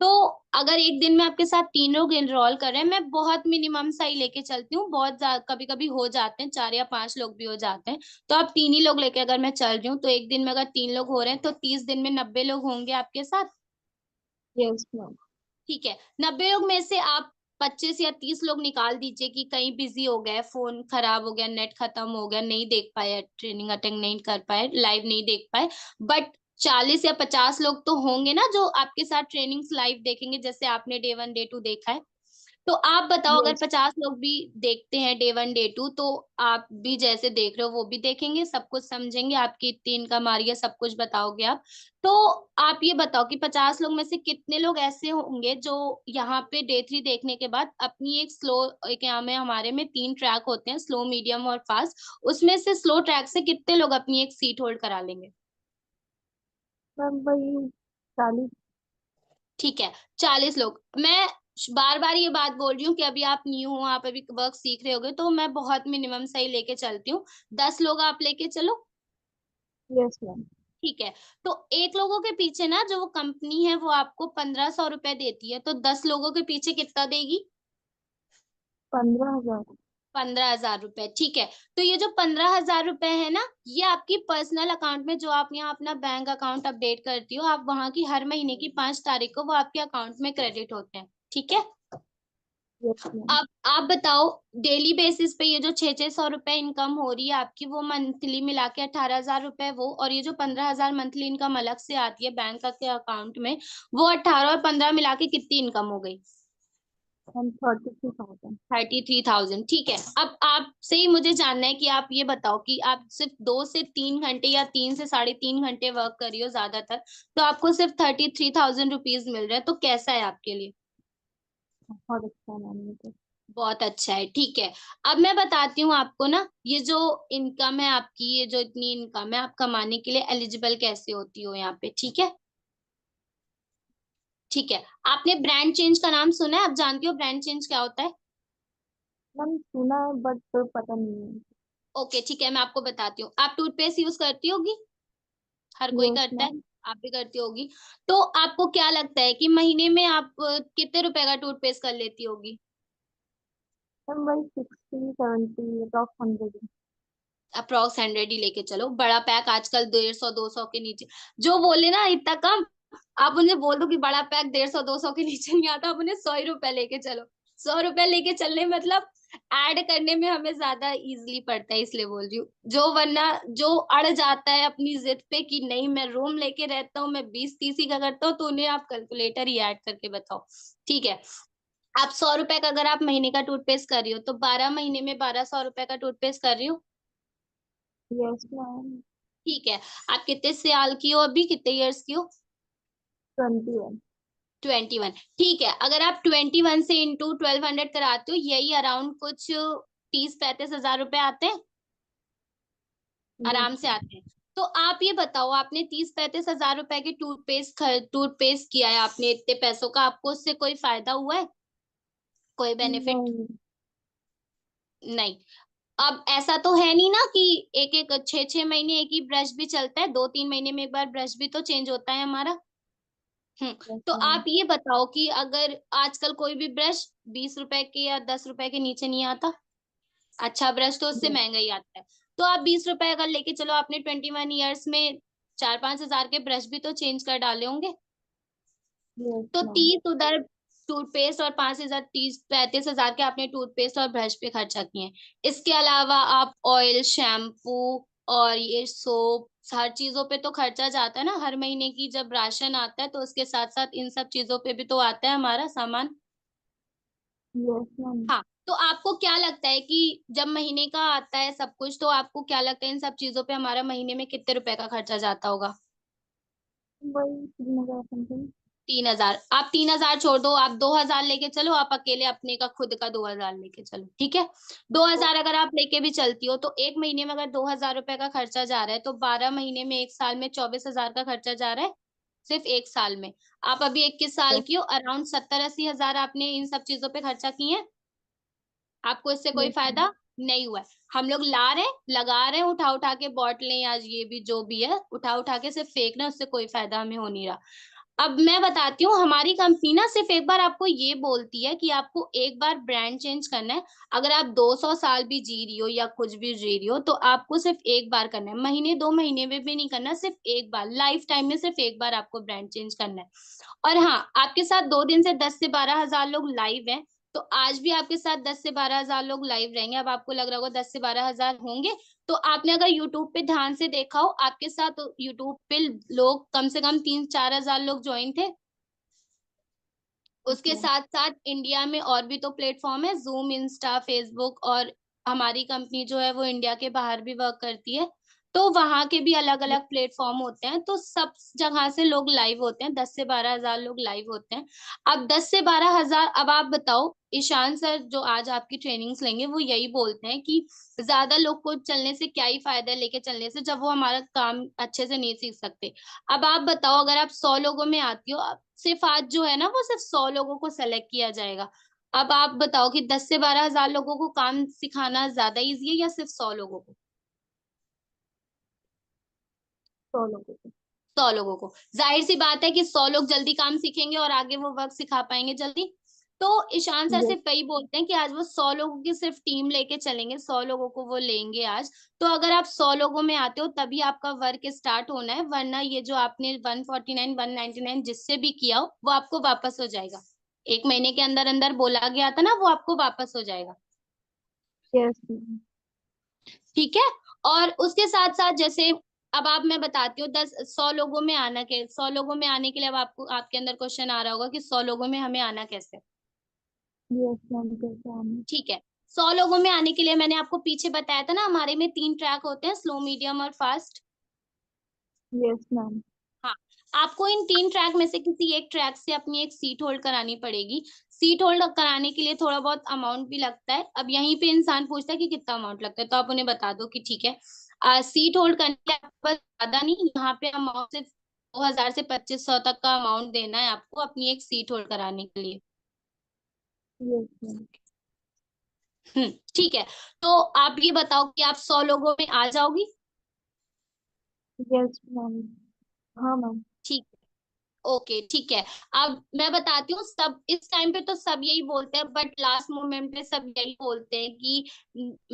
तो अगर एक दिन में आपके साथ 3 लोग एनरोल कर रहे हैं, मैं बहुत मिनिमम सा ही लेके चलती हूँ, बहुत ज्यादा कभी कभी हो जाते हैं, 4 या 5 लोग भी हो जाते हैं, तो आप 3 ही लोग लेके अगर मैं चल रही हूँ, तो एक दिन में अगर 3 लोग हो रहे हैं, तो 30 दिन में 90 लोग होंगे आपके साथ। Yes ma'am. ठीक है, 90 लोग में से आप 25 या 30 लोग निकाल दीजिए कि कहीं बिजी हो गए, फोन खराब हो गया, नेट खत्म हो गया, नहीं देख पाए, ट्रेनिंग अटेंड नहीं कर पाए, लाइव नहीं देख पाए, बट 40 या 50 लोग तो होंगे ना जो आपके साथ ट्रेनिंग्स लाइव देखेंगे, जैसे आपने डे 1 डे 2 देखा है। तो आप बताओ, अगर यस 50 लोग भी देखते हैं डे 1 डे 2, तो आप भी जैसे देख रहे हो वो भी देखेंगे, सब कुछ समझेंगे, आपकी इतनी इनकम आ रही है, सब कुछ बताओगे आप। तो आप ये बताओ कि 50 लोग में से कितने लोग ऐसे होंगे जो यहाँ पे डे 3 देखने के बाद अपनी एक स्लो, एक यहाँ में हमारे में 3 ट्रैक होते हैं, स्लो मीडियम और फास्ट, उसमें से स्लो ट्रैक से कितने लोग अपनी एक सीट होल्ड करा लेंगे? मैम वही 40। ठीक है, 40 लोग। मैं बार बार ये बात बोल रही हूँ कि अभी आप न्यू हो, आप अभी वर्क सीख रहे होगे, तो मैं बहुत मिनिमम सही लेके चलती हूँ, 10 लोग आप लेके चलो। Yes ma'am. ठीक है, तो एक लोगों के पीछे ना जो वो कंपनी है वो आपको 1,500 रुपए देती है, तो 10 लोगों के पीछे कितना देगी? 15,000। 15,000 रुपए, ठीक है। तो ये जो 15,000 रुपए है ना, ये आपकी पर्सनल अकाउंट में, जो आप यहाँ अपना बैंक अकाउंट अपडेट करती हो, आप वहां की हर महीने की 5 तारीख को वो आपके अकाउंट में क्रेडिट होते हैं, ठीक है। Yes ma'am. अब आप बताओ, डेली बेसिस पे ये जो 600 600 रुपए इनकम हो रही है आपकी, वो मंथली मिला के 18,000 रुपए वो, और ये जो 15,000 मंथली इनकम अलग से आती है बैंक के अकाउंट में, वो 18 और 15 मिला के कितनी इनकम हो गई? मैम 33,000। 33,000 ठीक है। अब आपसे ही मुझे जानना है कि आप ये बताओ कि आप सिर्फ 2 से 3 घंटे या 3 से 3.5 घंटे वर्क कर रही हो ज्यादातर, तो आपको सिर्फ 33,000 रुपीज मिल रहे हैं, तो कैसा है आपके लिए? बहुत अच्छा है मैम ये तो। बहुत अच्छा है, ठीक है। अब मैं बताती हूँ आपको ना, ये जो इनकम है आपकी, ये जो इतनी इनकम है, आप कमाने के लिए एलिजिबल कैसे होती हो यहाँ पे, ठीक है। ठीक है, आपने ब्रांड चेंज का नाम सुना है? आप जानती हो ब्रांड चेंज क्या होता है? मैम सुना है बट पता नहीं है। ओके ठीक है, मैं आपको बताती हूँ। आप टूथपेस्ट यूज करती होगी, हर कोई यस करता है, मैम। आप भी करती होगी। तो आपको क्या लगता है कि महीने में आप कितने रुपए का टूथपेस्ट कर लेती होगी? मैम वही 60-70 अप्रॉक्स 100। अप्रोक्स 100 ही लेके चलो, बड़ा पैक आजकल 150-200 के नीचे। जो बोले ना इतना कम, आप उन्हें बोल दो कि बड़ा पैक 150-200 के नीचे नहीं आता, आप उन्हें 100 ही रुपए लेके चलो। 100 रुपए लेके चलने मतलब ऐड करने में हमें ज्यादा इजीली पड़ता है, इसलिए बोल रही हूँ। जो वरना जो अड़ जाता है अपनी जिद पे कि नहीं मैं रूम लेके रहता हूँ, मैं 20-30 ही का करता हूँ, तो उन्हें आप कैलकुलेटर ही ऐड करके बताओ। ठीक है, आप 100 रुपए का अगर आप महीने का टूथपेस्ट कर रही हो, तो 12 महीने में 1200 रुपए का टूथपेस्ट कर रही हो। Yes ma'am. ठीक है, आप कितने साल की हो अभी, कितने इयर्स की हो? 21। 21। ठीक है, अगर आप 21 से इंटू 1200 कराते हो, यही अराउंड कुछ 30-35 हजार रुपए आते हैं, आराम यस। से आते हैं। तो आप ये बताओ, आपने 30-35 हजार रुपए की टूथपेस्ट किया है आपने, इतने पैसों का, आपको उससे कोई फायदा हुआ है, कोई बेनिफिट? नहीं। नहीं। अब ऐसा तो है नहीं ना कि एक एक 6-6 महीने एक ही ब्रश भी चलता है, 2-3 महीने में एक बार ब्रश भी तो चेंज होता है हमारा। यस तो मैम। आप ये बताओ कि अगर आजकल कोई भी ब्रश 20 रुपए के या 10 रुपए के नीचे नहीं आता, अच्छा ब्रश तो उससे महंगा ही आता है। तो आप 20 रुपए अगर लेके चलो, आपने 21 ईयर्स में 4-5 हजार के ब्रश भी तो चेंज कर डाले होंगे। यस तो मैम। 30 उधर टूथपेस्ट और 5 हजार, 30-35 हजार के आपने टूथपेस्ट और ब्रश पे खर्चा किए हैं। इसके अलावा आप ऑयल, शैम्पू और ये सोप, हर चीजों पे तो खर्चा जाता है ना, हर महीने की जब राशन आता है तो उसके साथ साथ इन सब चीजों पे भी तो आता है हमारा सामान। Yes ma'am. हाँ, तो आपको क्या लगता है कि जब महीने का आता है सब कुछ, तो आपको क्या लगता है इन सब चीजों पे हमारा महीने में कितने रुपए का खर्चा जाता होगा? वही 3,000 समथिंग। 3 हजार। आप 3 हजार छोड़ दो, आप 2 हजार लेके चलो, आप अकेले अपने का खुद का 2 हजार लेके चलो, ठीक है। 2 हजार अगर आप लेके भी चलती हो, तो एक महीने में अगर 2 हजार रुपए का खर्चा जा रहा है, तो 12 महीने में एक साल में 24 हजार का खर्चा जा रहा है, सिर्फ एक साल में। आप अभी 21 साल की हो, अराउंड 70-80 हजार आपने इन सब चीजों पे खर्चा किए हैं, आपको इससे कोई यस मैम। फायदा नहीं हुआ है। हम लोग ला रहे हैं, लगा रहे हैं, उठा उठा के बॉटलें या ये भी जो भी है उठा उठा के सिर्फ फेंक रहे हैं, उससे कोई फायदा हमें हो नहीं रहा। अब मैं बताती हूँ, हमारी कंपनी ना सिर्फ एक बार आपको ये बोलती है कि आपको एक बार ब्रांड चेंज करना है। अगर आप 200 साल भी जी रही हो या कुछ भी जी रही हो, तो आपको सिर्फ एक बार करना है, महीने 2 महीने में भी नहीं करना, सिर्फ एक बार, लाइफ टाइम में सिर्फ एक बार आपको ब्रांड चेंज करना है। और हाँ, आपके साथ 2 दिन से 10 से 12 हजार लोग लाइव हैं, तो आज भी आपके साथ 10 से 12 हजार लोग लाइव रहेंगे। अब आपको लग रहा होगा 10 से 12 हजार होंगे, तो आपने अगर यूट्यूब पे ध्यान से देखा हो, आपके साथ यूट्यूब पे लोग कम से कम 3-4 हजार लोग ज्वाइन थे। उसके ओके। साथ साथ इंडिया में और भी तो प्लेटफॉर्म है, जूम, इंस्टा, फेसबुक, और हमारी कंपनी जो है वो इंडिया के बाहर भी वर्क करती है, तो वहां के भी अलग अलग प्लेटफॉर्म होते हैं, तो सब जगह से लोग लाइव होते हैं, 10 से 12 हजार लोग लाइव होते हैं। अब 10 से 12 हजार, अब आप बताओ, ईशान सर जो आज आपकी ट्रेनिंग्स लेंगे वो यही बोलते हैं कि ज्यादा लोग को चलने से क्या ही फायदा है लेके चलने से, जब वो हमारा काम अच्छे से नहीं सीख सकते। अब आप बताओ, अगर आप 100 लोगों में आती हो, सिर्फ आज जो है ना वो सिर्फ 100 लोगों को सेलेक्ट किया जाएगा। अब आप बताओ कि 10 से 12 हजार लोगों को काम सिखाना ज्यादा इजी है या सिर्फ 100 लोगों को? 100 लोगों को। 100 लोगों को। जाहिर सी बात है कि 100 लोग जल्दी काम सीखेंगे और आगे वो वर्क सिखा पाएंगे जल्दी। तो ईशान सर यस। सिर्फ वही बोलते हैं कि आज वो 100 लोगों की सिर्फ टीम लेके चलेंगे, 100 लोगों को वो लेंगे आज। तो अगर आप 100 लोगों में आते हो तभी आपका वर्क स्टार्ट होना है, वरना ये जो आपने 149, 199 जिससे भी किया हो वो आपको वापस हो जाएगा। एक महीने के अंदर अंदर बोला गया था ना, वो आपको वापस हो जाएगा। Yes ma'am. ठीक है। और उसके साथ साथ जैसे, अब आप, मैं बताती हूँ, 100 लोगों में आने के लिए अब आपको, आपके अंदर क्वेश्चन आ रहा होगा कि 100 लोगों में हमें आना कैसे। यस मैम, कैसे आना? ठीक है, 100 लोगों में आने के लिए मैंने आपको पीछे बताया था ना, हमारे में 3 ट्रैक होते हैं, स्लो, मीडियम और फास्ट। Yes ma'am. हाँ, आपको इन 3 ट्रैक में से किसी एक ट्रैक से अपनी एक सीट होल्ड करानी पड़ेगी। सीट होल्ड कराने के लिए थोड़ा बहुत अमाउंट भी लगता है। अब यहीं पे इंसान पूछता है कि कितना अमाउंट लगता है, तो आप उन्हें बता दो कि ठीक है, सीट होल्ड करने के लिए आपको बस ज्यादा नहीं, यहाँ पे अमाउंट सिर्फ 2000 से 2500 तक का अमाउंट देना है आपको अपनी एक सीट होल्ड कराने के लिए। Yes ma'am. ठीक है, तो आप ये बताओ कि आप 100 लोगों में आ जाओगी? Yes ma'am. हाँ मैम। ठीक, ओके ठीक है। अब मैं बताती हूँ, सब इस टाइम पे तो सब यही बोलते हैं, बट लास्ट मोमेंट पे सब यही बोलते हैं कि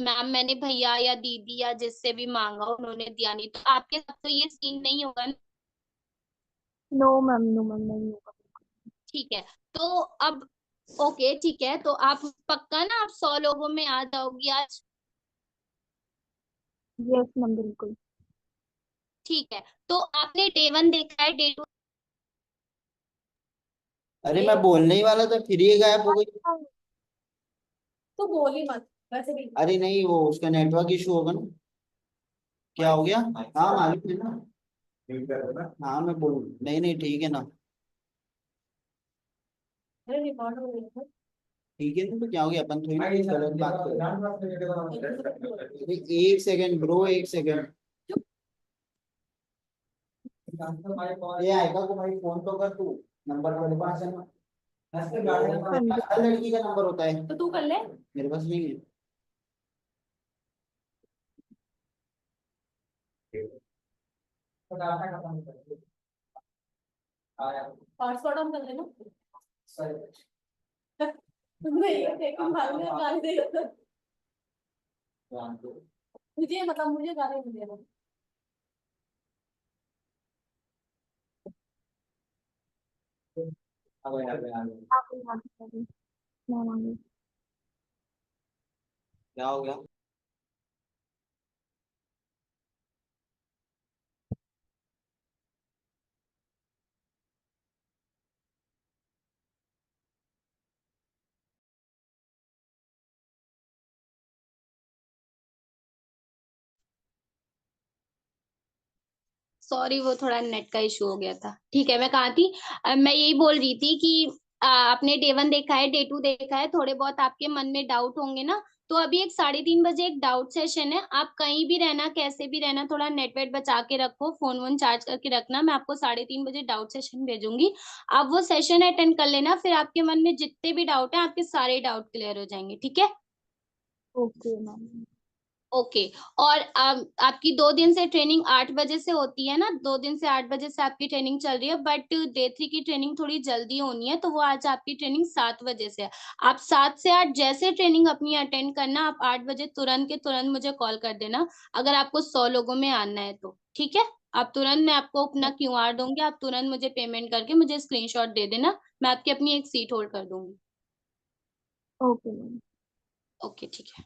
मैम मैंने भैया या दीदी या जिससे भी मांगा उन्होंने दिया नहीं, तो आपके साथ तो ये सीन नहीं होगा ना? नो मैम, नो मैम, नहीं होगा। ठीक है, तो अब ओके ठीक है, तो आप पक्का ना आप 100 लोगों में आ जाओगी आज? यस मैम, बिल्कुल। ठीक है, तो आपने डे 1 देखा है, डे 2? अरे मैं बोलने ही वाला था, फिर ये गायब हो गई। तो बोल ही मत वैसे भी। अरे नहीं, वो उसका नेटवर्क इशू होगा ना। क्या हो गया? हाँ मालूम है ना। हाँ मैं बोल, नहीं नहीं ठीक है ना। अरे रिकॉर्ड हो रही है। ठीक है ना, तो क्या हो गया, अपन थोड़ी ना गलत बात करें। अरे एक सेकंड ब्रो, एक सेकंड। ये आएगा को भाई, फोन तो कर तू। नंबर मेरे पास है ना। हाँ जी। हर लड़की का नंबर होता है, तो तू कर ले। मेरे पास नहीं है। पासवर्ड ऑन कर लेना। तुमने ये देखो भाई ने गाली दे रहा था। मुझे मतलब मुझे गाली नहीं दे रहा। आप यहाँ पे करिए। मैम आ गई। क्या हो गया? सॉरी, वो थोड़ा नेट का इशू हो गया था। ठीक है, मैं कहाँ थी? मैं यही बोल रही थी कि आपने डे 1 देखा है, डे 2 देखा है, थोड़े बहुत आपके मन में डाउट होंगे ना, तो अभी एक 3:30 बजे एक डाउट सेशन है। आप कहीं भी रहना, कैसे भी रहना, थोड़ा नेट वेट बचा के रखो, फोन वोन चार्ज करके रखना। मैं आपको 3:30 बजे डाउट सेशन भेजूंगी, आप वो सेशन अटेंड कर लेना, फिर आपके मन में जितने भी डाउट है आपके सारे डाउट क्लियर हो जाएंगे। ठीक है? Okay ma'am. ओके। और आपकी 2 दिन से ट्रेनिंग 8 बजे से होती है ना, 2 दिन से 8 बजे से आपकी ट्रेनिंग चल रही है, बट डे 3 की ट्रेनिंग थोड़ी जल्दी होनी है, तो वो आज आपकी ट्रेनिंग 7 बजे से है। आप 7 से 8 जैसे ट्रेनिंग अपनी अटेंड करना, आप 8 बजे तुरंत के तुरंत मुझे कॉल कर देना, अगर आपको 100 लोगों में आना है तो। ठीक है? आप तुरंत, मैं आपको अपना QR दूंगी, आप तुरंत मुझे पेमेंट करके मुझे स्क्रीनशॉट दे देना, मैं आपकी अपनी एक सीट होल्ड कर दूंगी। Okay ma'am. ओके ठीक है।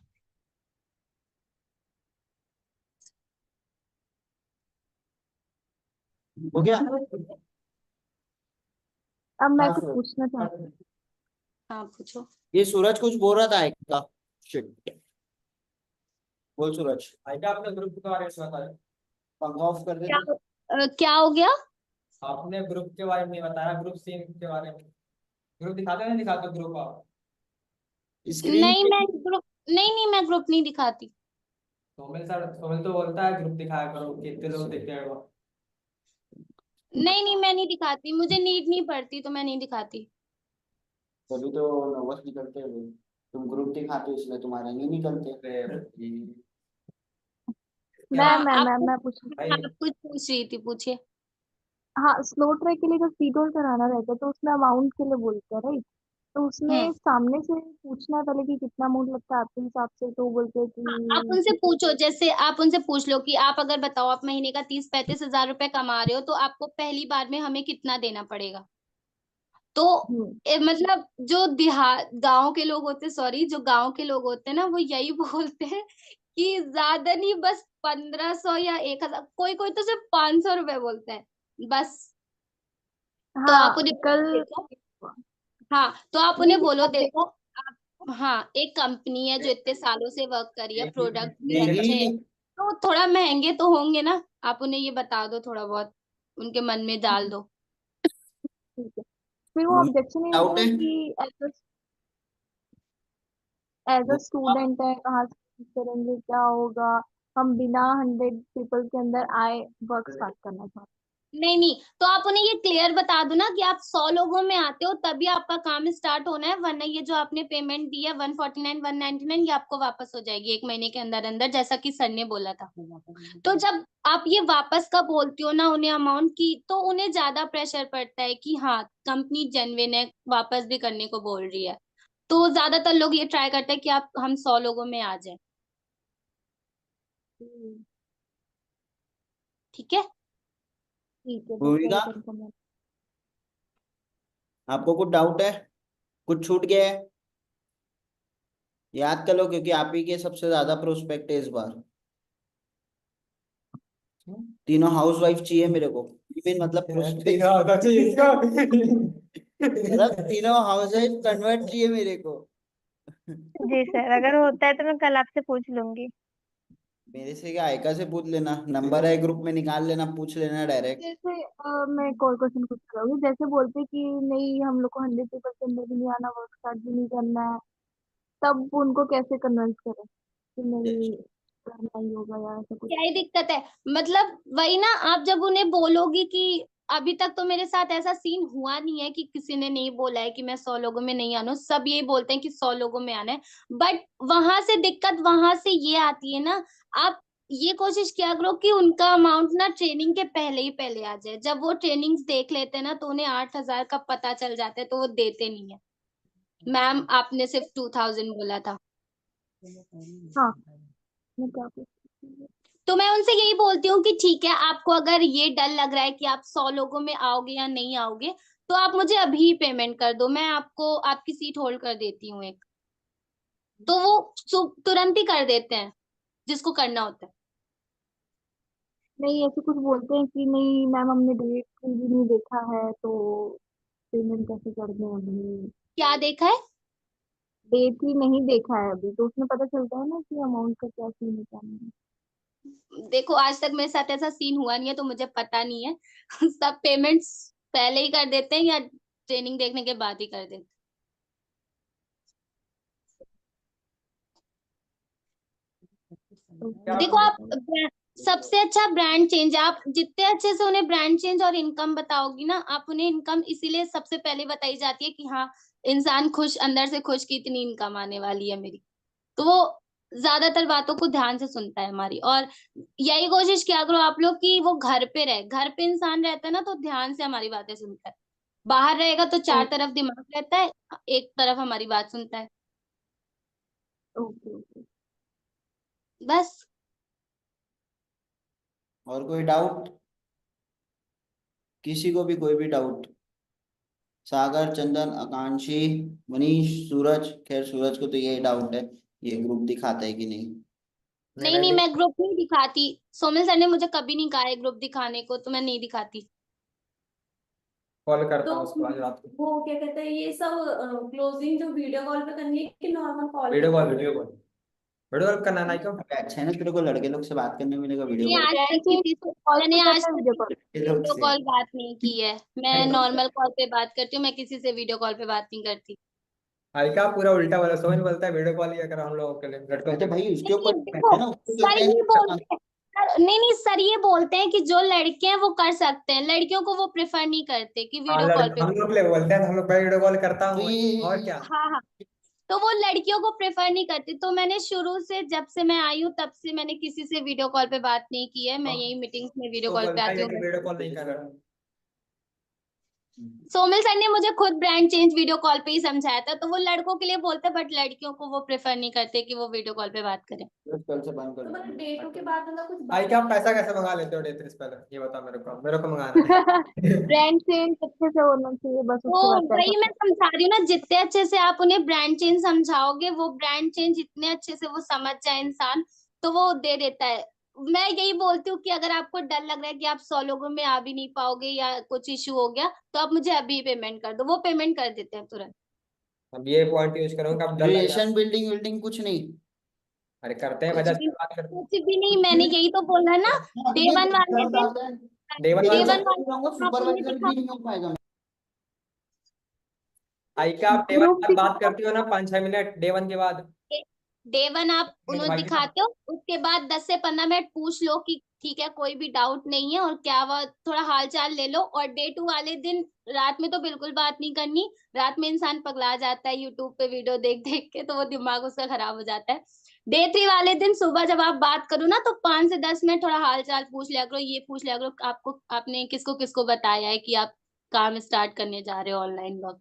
हो गया? अब मैं हाँ कुछ सर। पूछना चाहती हाँ पूछो। ये सूरज कुछ बोल रहा था एक का। शिट। बोल सूरज। आपने ग्रुप के बारे में बताया। पंखा ऑफ कर दे क्या तो। क्या हो गया? आपने ग्रुप के बारे में नहीं बताया, ग्रुप सीन के बारे में। ग्रुप दिखाते नहीं दिखाते ग्रुप आप? स्क्रीन नहीं पे। मैं ग्रुप, नहीं नहीं मैं ग्रुप नहीं दिखाती। सोमिल सर, सोमिल तो बोलता है ग्रुप दिखाया करो, कितने लोग दिखते हैं वो। नहीं नहीं मैं नहीं दिखाती, मुझे नीड नहीं पड़ती तो मैं नहीं दिखाती। तभी तो नर्वस निकलते हो तुम, ग्रुप दिखाते हो इसलिए तुम्हारे नहीं निकलते। क्या हाँ मैं पूछ भाई? आप कुछ पूछ रही थी, पूछिए। हाँ, स्लो ट्रैक के लिए जब सीट होल्ड कराना रहता है तो उसमें अमाउंट के लिए बोलते हैं, राइट? तो हम्म। उसमें सामने से पूछना है पहले कि कितना अमाउंट लगता है आपके हिसाब से, तो वो बोलते हैं आप उनसे कि पूछो, जैसे आप उनसे पूछ लो कि आप अगर बताओ आप महीने का 30-35 हजार रुपए कमा रहे हो, तो आपको पहली बार में हमें कितना देना पड़ेगा? तो हम्म। मतलब जो देहात गांव के लोग होते, सॉरी, जो गांव के लोग होते हैं ना, वो यही बोलते हैं कि ज्यादा नहीं, बस 1500 या 1000, कोई कोई तो सिर्फ 500 रुपए बोलता है बस। तो आप हाँ उन्हें कल। देखो, हाँ तो आप नहीं उन्हें नहीं, बोलो, अब देखो हाँ, एक कंपनी है जो इतने सालों से वर्क कर रही है, प्रोडक्ट भी अच्छे नहीं हैं, तो थोड़ा महंगे तो होंगे ना। आप उन्हें ये बता दो, थोड़ा बहुत उनके मन में डाल दो। ठीक है। फिर वो मुझे ऑब्जेक्शन ये डाउट करेगा है। कि एज अ स्टूडेंट है, कहाँ से करेंगे, क्या होगा, हम बिना 100 पीपल के अंदर आए वर्क स्टार्ट करना चाहते नहीं नहीं, तो आप उन्हें ये क्लियर बता दो ना कि आप 100 लोगों में आते हो तभी आपका काम स्टार्ट होना है, वरना ये जो आपने पेमेंट दी है 149 199 ये आपको वापस हो जाएगी 1 महीने के अंदर अंदर, जैसा कि सर ने बोला था। तो जब आप ये वापस का बोलते हो ना उन्हें अमाउंट की, तो उन्हें ज्यादा प्रेशर पड़ता है कि हाँ कंपनी जेन्युइन है, वापस भी करने को बोल रही है। तो ज्यादातर लोग ये ट्राई करते हैं कि आप हम 100 लोगों में आ जाए। हैं। ठीक है। ठीक है, बस वही भूमिका, कंफर्म है। आपको कुछ डाउट है, कुछ छूट गया है? याद कर लो, क्योंकि आप ही के सबसे ज्यादा प्रोस्पेक्ट है इस बार। तीनों हाउसवाइफ चाहिए मेरे को, इवन मतलब prospect- मतलब तीनों हाउसवाइफ कन्वर्ट चाहिए मेरे को। जी सर, अगर होता है तो मैं कल आपसे पूछ लूंगी। मेरे से क्या, आयका से पूछ लेना, नंबर है ग्रुप में, निकाल लेना, पूछ लेना डायरेक्ट। जैसे मैं एक और क्वेश्चन पूछ रहा हूँ, जैसे बोलते कि नहीं हम लोग को 100 पीपल के अंदर भी नहीं आना, वर्क स्टार्ट भी नहीं करना है, तब उनको कैसे कन्विंस करें कि नहीं करना ही होगा या ऐसा कुछ। क्या ही दिक्कत है, मतलब वही ना, आप जब उन्हें बोलोगी कि अभी तक तो मेरे साथ ऐसा सीन हुआ नहीं है कि किसी ने नहीं बोला है कि मैं 100 लोगों में नहीं आना हूं, सब यही बोलते हैं कि 100 लोगों में आना है। बट वहां से दिक्कत वहां से ये आती है ना, आप ये कोशिश किया करो कि उनका अमाउंट ना ट्रेनिंग के पहले ही पहले आ जाए। जब वो ट्रेनिंग्स देख लेते हैं ना तो उन्हें 8,000 का पता चल जाता है, तो वो देते नहीं है। मैम आपने सिर्फ 2,000 बोला था। हाँ, मैं क्या पूछ रही तो मैं उनसे यही बोलती हूँ कि ठीक है, आपको अगर ये डर लग रहा है कि आप 100 लोगों में आओगे या नहीं आओगे, तो आप मुझे अभी पेमेंट कर दो, मैं आपको आपकी सीट होल्ड कर देती हूँ एक। तो वो तुरंत ही कर देते हैं जिसको करना होता है। नहीं, ऐसे कुछ बोलते हैं कि नहीं मैम हमने डेट भी नहीं देखा है, तो पेमेंट कैसे कर दें अभी, क्या देखा है? डेट ही नहीं देखा है अभी, तो उसमें पता चलता है ना कि अमाउंट का क्या सीन है क्या नहीं। देखो आज तक मेरे साथ ऐसा सीन हुआ नहीं है, तो मुझे पता नहीं है। सब पेमेंट्स पहले ही कर देते हैं या ट्रेनिंग देखने के बाद ही कर देते हैं। ओके, देखो ठीक आप है। सबसे अच्छा ब्रांड चेंज, आप जितने अच्छे से उन्हें ब्रांड चेंज और इनकम बताओगी ना, आप उन्हें इनकम इसीलिए सबसे पहले बताई जाती है कि हाँ इंसान खुश, अंदर से खुश कि इतनी इनकम आने वाली है मेरी, तो वो ज्यादातर बातों को ध्यान से सुनता है हमारी। और यही कोशिश किया करो आप लोग कि वो घर पे रहे, घर पे इंसान रहता है ना तो ध्यान से हमारी बातें सुनता है। बाहर रहेगा तो चार तरफ दिमाग रहता है, एक तरफ हमारी बात सुनता है। Okay okay. बस। और कोई डाउट, किसी को भी कोई भी डाउट? सागर, चंदन, आकांक्षी, मनीष, सूरज, खैर सूरज को तो यही डाउट है, ये ग्रुप दिखाता है कि नहीं। नहीं नहीं, मैं ग्रुप नहीं दिखाती। सोमिल सर ने मुझे कभी नहीं कहा है ग्रुप दिखाने को, तो मैं नहीं दिखाती। कॉल करता तो हूँ उसको आज रात को। वो क्या कहते हैं, ये सब क्लोजिंग जो वीडियो कॉल पे करनी है कि normal call? Video call, video call, video call करना है ना क्यों? अबे अच्छा है ना, तेरे को लड़के लोग से बात करने मिलेगा वीडियो मैंने कॉल। आज तक फ्रेंड किसी से कॉल मैंने पे आज करना है तक वीडियो कॉल। किसी से लोग वीडियो से कॉल बात नहीं की है। मैं नॉर्मल कॉल पे बात करती हूँ, मैं किसी से वीडियो कॉल पे बात नहीं करती। क्या पूरा उल्टा वाला सोहन बोलता है वीडियो कॉल ही अगर हम लोगों के लिए लड़कों अच्छा के लिए। भाई, उसके नहीं ऊपर डिपेंड देखो, है ना, उसको सर कहते ये हैं। बोलते हैं, नहीं नहीं सर ये बोलते हैं कि जो लड़के हैं वो कर सकते हैं, लड़कियों को वो प्रेफर नहीं करते कि हाँ वीडियो कॉल लड़के पे। हम लोग के लिए बोलते हैं तो हम लोग भाई वीडियो कॉल करता तो हूँ और क्या। हाँ हाँ, तो वो लड़कियों को प्रेफर नहीं करती, तो मैंने शुरू से जब से मैं आई हूँ तब से मैंने किसी से वीडियो कॉल पे बात नहीं की है, मैं यही मीटिंग्स में वीडियो तो कॉल पे बोलता आती है हूँ। कि वीडियो कॉल नहीं कर रहा। सोमिल सर ने मुझे खुद ब्रांड चेंज वीडियो कॉल पे ही समझाया था, तो वो लड़कों के लिए बोलते हैं, बट लड़कियों को वो प्रेफर नहीं करते कि वो वीडियो कॉल पे बात करें। कल से बंद कर तो मतलब दो। डेटों के बाद मतलब कुछ भाई क्या आप पैसा कैसे मंगा लेते हो डेट्रिस पहले ये बताओ मेरे को मंगाना है। ब्रांड चेंज अच्छे से होना चाहिए, बस तो उसके बाद पैसा। वही मैं समझा रही हूँ ना, जितने अच्छे से आप उन्हें ब्रांड चेंज समझाओगे, वो ब्रांड चेंज जितने अच्छे से वो समझ जाए इंसान, तो वो दे देता है। मैं यही बोलती हूँ कि अगर आपको डर लग रहा है कि आप 100 लोगों में आ भी नहीं पाओगे या कुछ इशू हो गया, तो आप मुझे अभी पेमेंट कर दो, वो पेमेंट कर देते हैं तुरंत। अब ये पॉइंट यूज करूंगा, अब डर लग रहा है। रिलेशन बिल्डिंग बिल्डिंग कुछ नहीं। अरे करते हैं, कुछ वजह से भी बात करते हैं। कुछ भी नहीं, मैंने यही तो बोला ना। हाँ, डे ये वन वाले दिन बात है। डे 1 एक वाले डे वन चक्कर वाले में रहूंगा, दिन आप उन्हें सुपरवाइजर दिखा। भी नहीं हो पाएगा। आई का आप डे 1 ग्रुप बाद बात करती हो ना 5-6 मिनट, डे 1 के बाद। डे वन आप मिनट उन्हें भाई ना। दिखाते हो, उसके बाद 10 से 15 मिनट पूछ लो कि ठीक है कोई भी डाउट नहीं है और क्या वो थोड़ा हाल चाल ले लो। और डे टू वाले दिन रात में तो बिल्कुल बात नहीं करनी। रात में इंसान पगला जाता है यूट्यूब पे वीडियो देख देख के, तो वो दिमाग उसका खराब हो जाता है। डे थ्री वाले दिन सुबह जब आप बात करो ना, तो 5 से 10 मिनट थोड़ा हाल चाल पूछ लिया करो, ये पूछ लिया करो आपको आपने किसको किसको बताया है कि आप काम स्टार्ट करने जा रहे हो ऑनलाइन वर्क।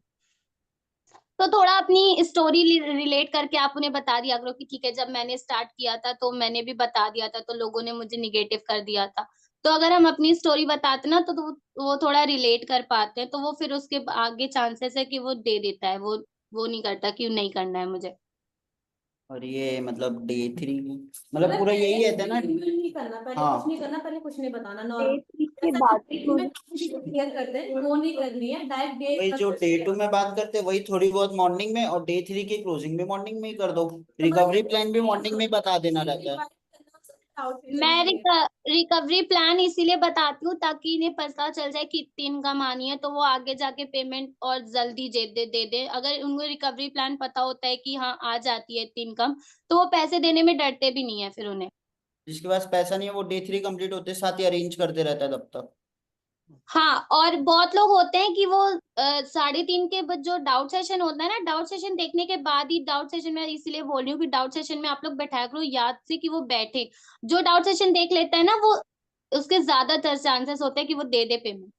तो थोड़ा अपनी स्टोरी रिलेट करके आप उन्हें बता दिया करो कि ठीक है जब मैंने स्टार्ट किया था तो मैंने भी बता दिया था, तो लोगों ने मुझे निगेटिव कर दिया था। तो अगर हम अपनी स्टोरी बताते ना, तो वो थोड़ा रिलेट कर पाते हैं, तो वो फिर उसके आगे चांसेस है कि वो दे देता है, वो नहीं करता कि नहीं करना है मुझे। और ये मतलब डे 3 मतलब पूरा यही रहता है ना। नहीं करना, पहले हाँ कुछ नहीं करना, पहले कुछ नहीं बताना, डे नॉर्मल 3 के जैसा बाद कि क्लियर कर दे, वो नहीं करनी है डायरेक्ट वही जो डे 2 में बात करते हैं वही थोड़ी बहुत मॉर्निंग में, और डे 3 की क्लोजिंग भी मॉर्निंग में ही कर दो। रिकवरी प्लान भी मॉर्निंग में ही बता देना रहता है। मैं रिकवरी प्लान इसीलिए बताती हूँ ताकि इन्हें पता चल जाए कि इतनी इनकम आनी है, तो वो आगे जाके पेमेंट और जल्दी दे दे। अगर उनको रिकवरी प्लान पता होता है कि हाँ आ जाती है इतनी इनकम, तो वो पैसे देने में डरते भी नहीं है फिर उन्हें। जिसके पास पैसा नहीं है वो डे 3 कंप्लीट होते साथ ही अरेंज करते रहता है तब तक। हाँ, और बहुत लोग होते हैं कि वो 3:30 के बाद जो डाउट सेशन होता है ना, डाउट सेशन देखने के बाद ही, डाउट सेशन में इसीलिए बोल रही हूँ कि डाउट सेशन में आप लोग बैठाया करो याद से कि वो बैठे। जो डाउट सेशन देख लेता है ना, वो उसके ज्यादातर चांसेस होते हैं कि वो दे दे पेमेंट।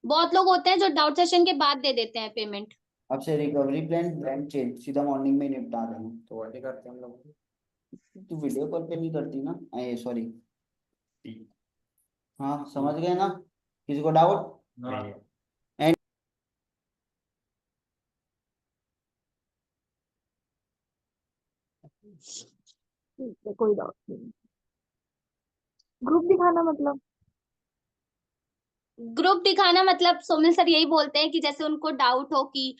बहुत लोग होते हैं जो डाउट सेशन के बाद दे देते हैं पेमेंट। अब से रिकवरी प्लान चेंज, सीधा मॉर्निंग में ही निपटा देना। तो वही करते हैं हम लोग। तू वीडियो कॉल पे नहीं करती ना, ये सॉरी। हाँ समझ गए ना, किसी को डाउट? एंड ठीक है, कोई डाउट नहीं। ग्रुप दिखाना मतलब ग्रुप दिखाना मतलब सोमिल सर यही बोलते हैं कि जैसे उनको डाउट हो कि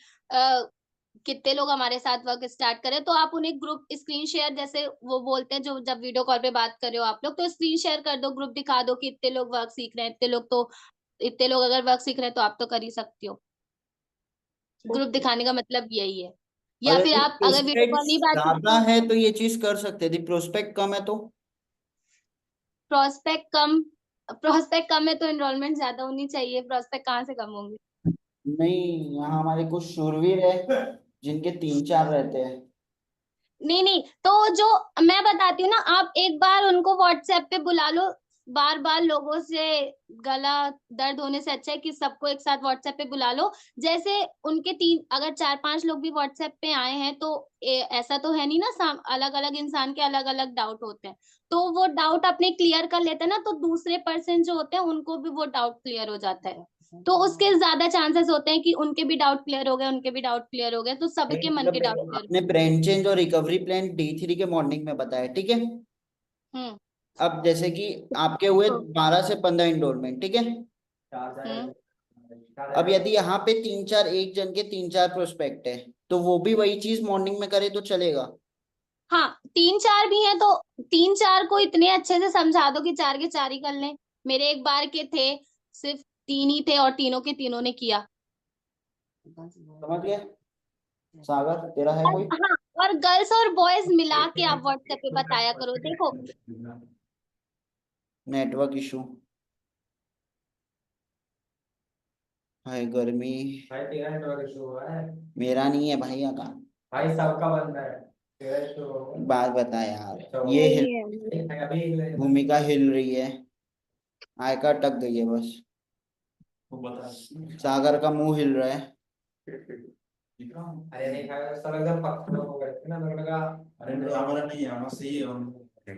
कितने लोग हमारे साथ वर्क स्टार्ट करें, तो आप उन्हें ग्रुप स्क्रीन शेयर, जैसे वो बोलते हैं जो जब वीडियो कॉल पे बात कर रहे हो आप लोग, तो स्क्रीन शेयर कर दो, ग्रुप दिखा दो कि इतने लोग वर्क सीख रहे हैं, इतने लोग अगर वर्क सीख रहे हैं तो आप तो कर ही सकती हो। ग्रुप दिखाने का मतलब यही है। और या फिर यदि आप अगर वीडियो प्रोस्पेक्ट कॉल नहीं बात ज्यादा करते, है तो ये चीज कर सकते हैं, यदि प्रोस्पेक्ट कम है तो। प्रोस्पेक्ट कम प्रोस्पेक्ट कम है तो एनरोलमेंट ज्यादा होनी चाहिए, प्रोस्पेक्ट कहाँ से कम होंगे। नहीं, यहाँ हमारे कुछ शूरवीर है जिनके 3-4 रहते हैं। नहीं नहीं, तो जो मैं बताती हूँ ना, आप एक बार उनको व्हाट्सएप पे बुला लो। बार बार लोगों से गला दर्द होने से अच्छा है कि सबको एक साथ व्हाट्सएप पे बुला लो। जैसे उनके तीन अगर 4-5 लोग भी व्हाट्सएप पे आए हैं, तो ऐसा तो है नहीं ना, अलग अलग इंसान के अलग अलग डाउट होते हैं। तो वो डाउट अपने क्लियर कर लेते हैं ना, तो दूसरे पर्सन जो होते हैं उनको भी वो डाउट क्लियर हो जाता है। तो उसके ज्यादा चांसेस होते हैं कि उनके भी डाउट क्लियर हो गए, उनके भी डाउट क्लियर हो गए, तो सबके मन के डाउट मतलब क्लियर। आपने ब्रेन चेंज और रिकवरी प्लान डे 3 के मॉर्निंग में बताया, ठीक है। हम्म अब जैसे कि आपके हुए 12 से 15 इंडोलमेंट, ठीक है। हम्म अब यदि यहाँ पे 3-4 एक जन के 3-4 प्रोस्पेक्ट है, तो वो भी वही चीज मॉर्निंग में करे तो चलेगा। हाँ, 3-4 भी हैं तो 3-4 को इतने अच्छे से समझा दो कि 4 के 4 ही कर लें। मेरे एक बार के थे, सिर्फ 3 ही थे और तीनों के तीनों ने किया। समझ गए? सागर तेरा है और कोई? हाँ, और गर्ल्स और बॉयज मिला के आप व्हाट्सएप पे बताया करो, देखो। नेटवर्क इशू है, गर्मी। भाई तेरा नेटवर्क इशू हुआ है। मेरा नहीं है भाई, का भाई सबका बंदा है, तेरा इशू होगा। बात बता यार, तो ये नहीं हिल, है। अभी भूमिका हिल रही है, आयका टक गई है बस, सागर का मुंह हिल रहा है। अरे नहीं खाया, सब एकदम पक्के हो गए थे ना, मेरे को लगा। अरे नहीं हमारा नहीं है, हमारा सही है।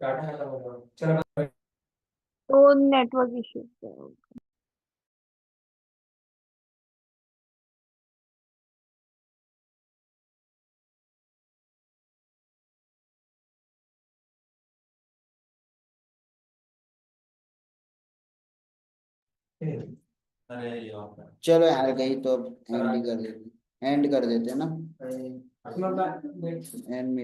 काटा है तो चलो। तो नेटवर्क इश्यू चलो यार, गई तो अब एंड ही कर देते हैं। एंड कर देते हैं ना अपना एंड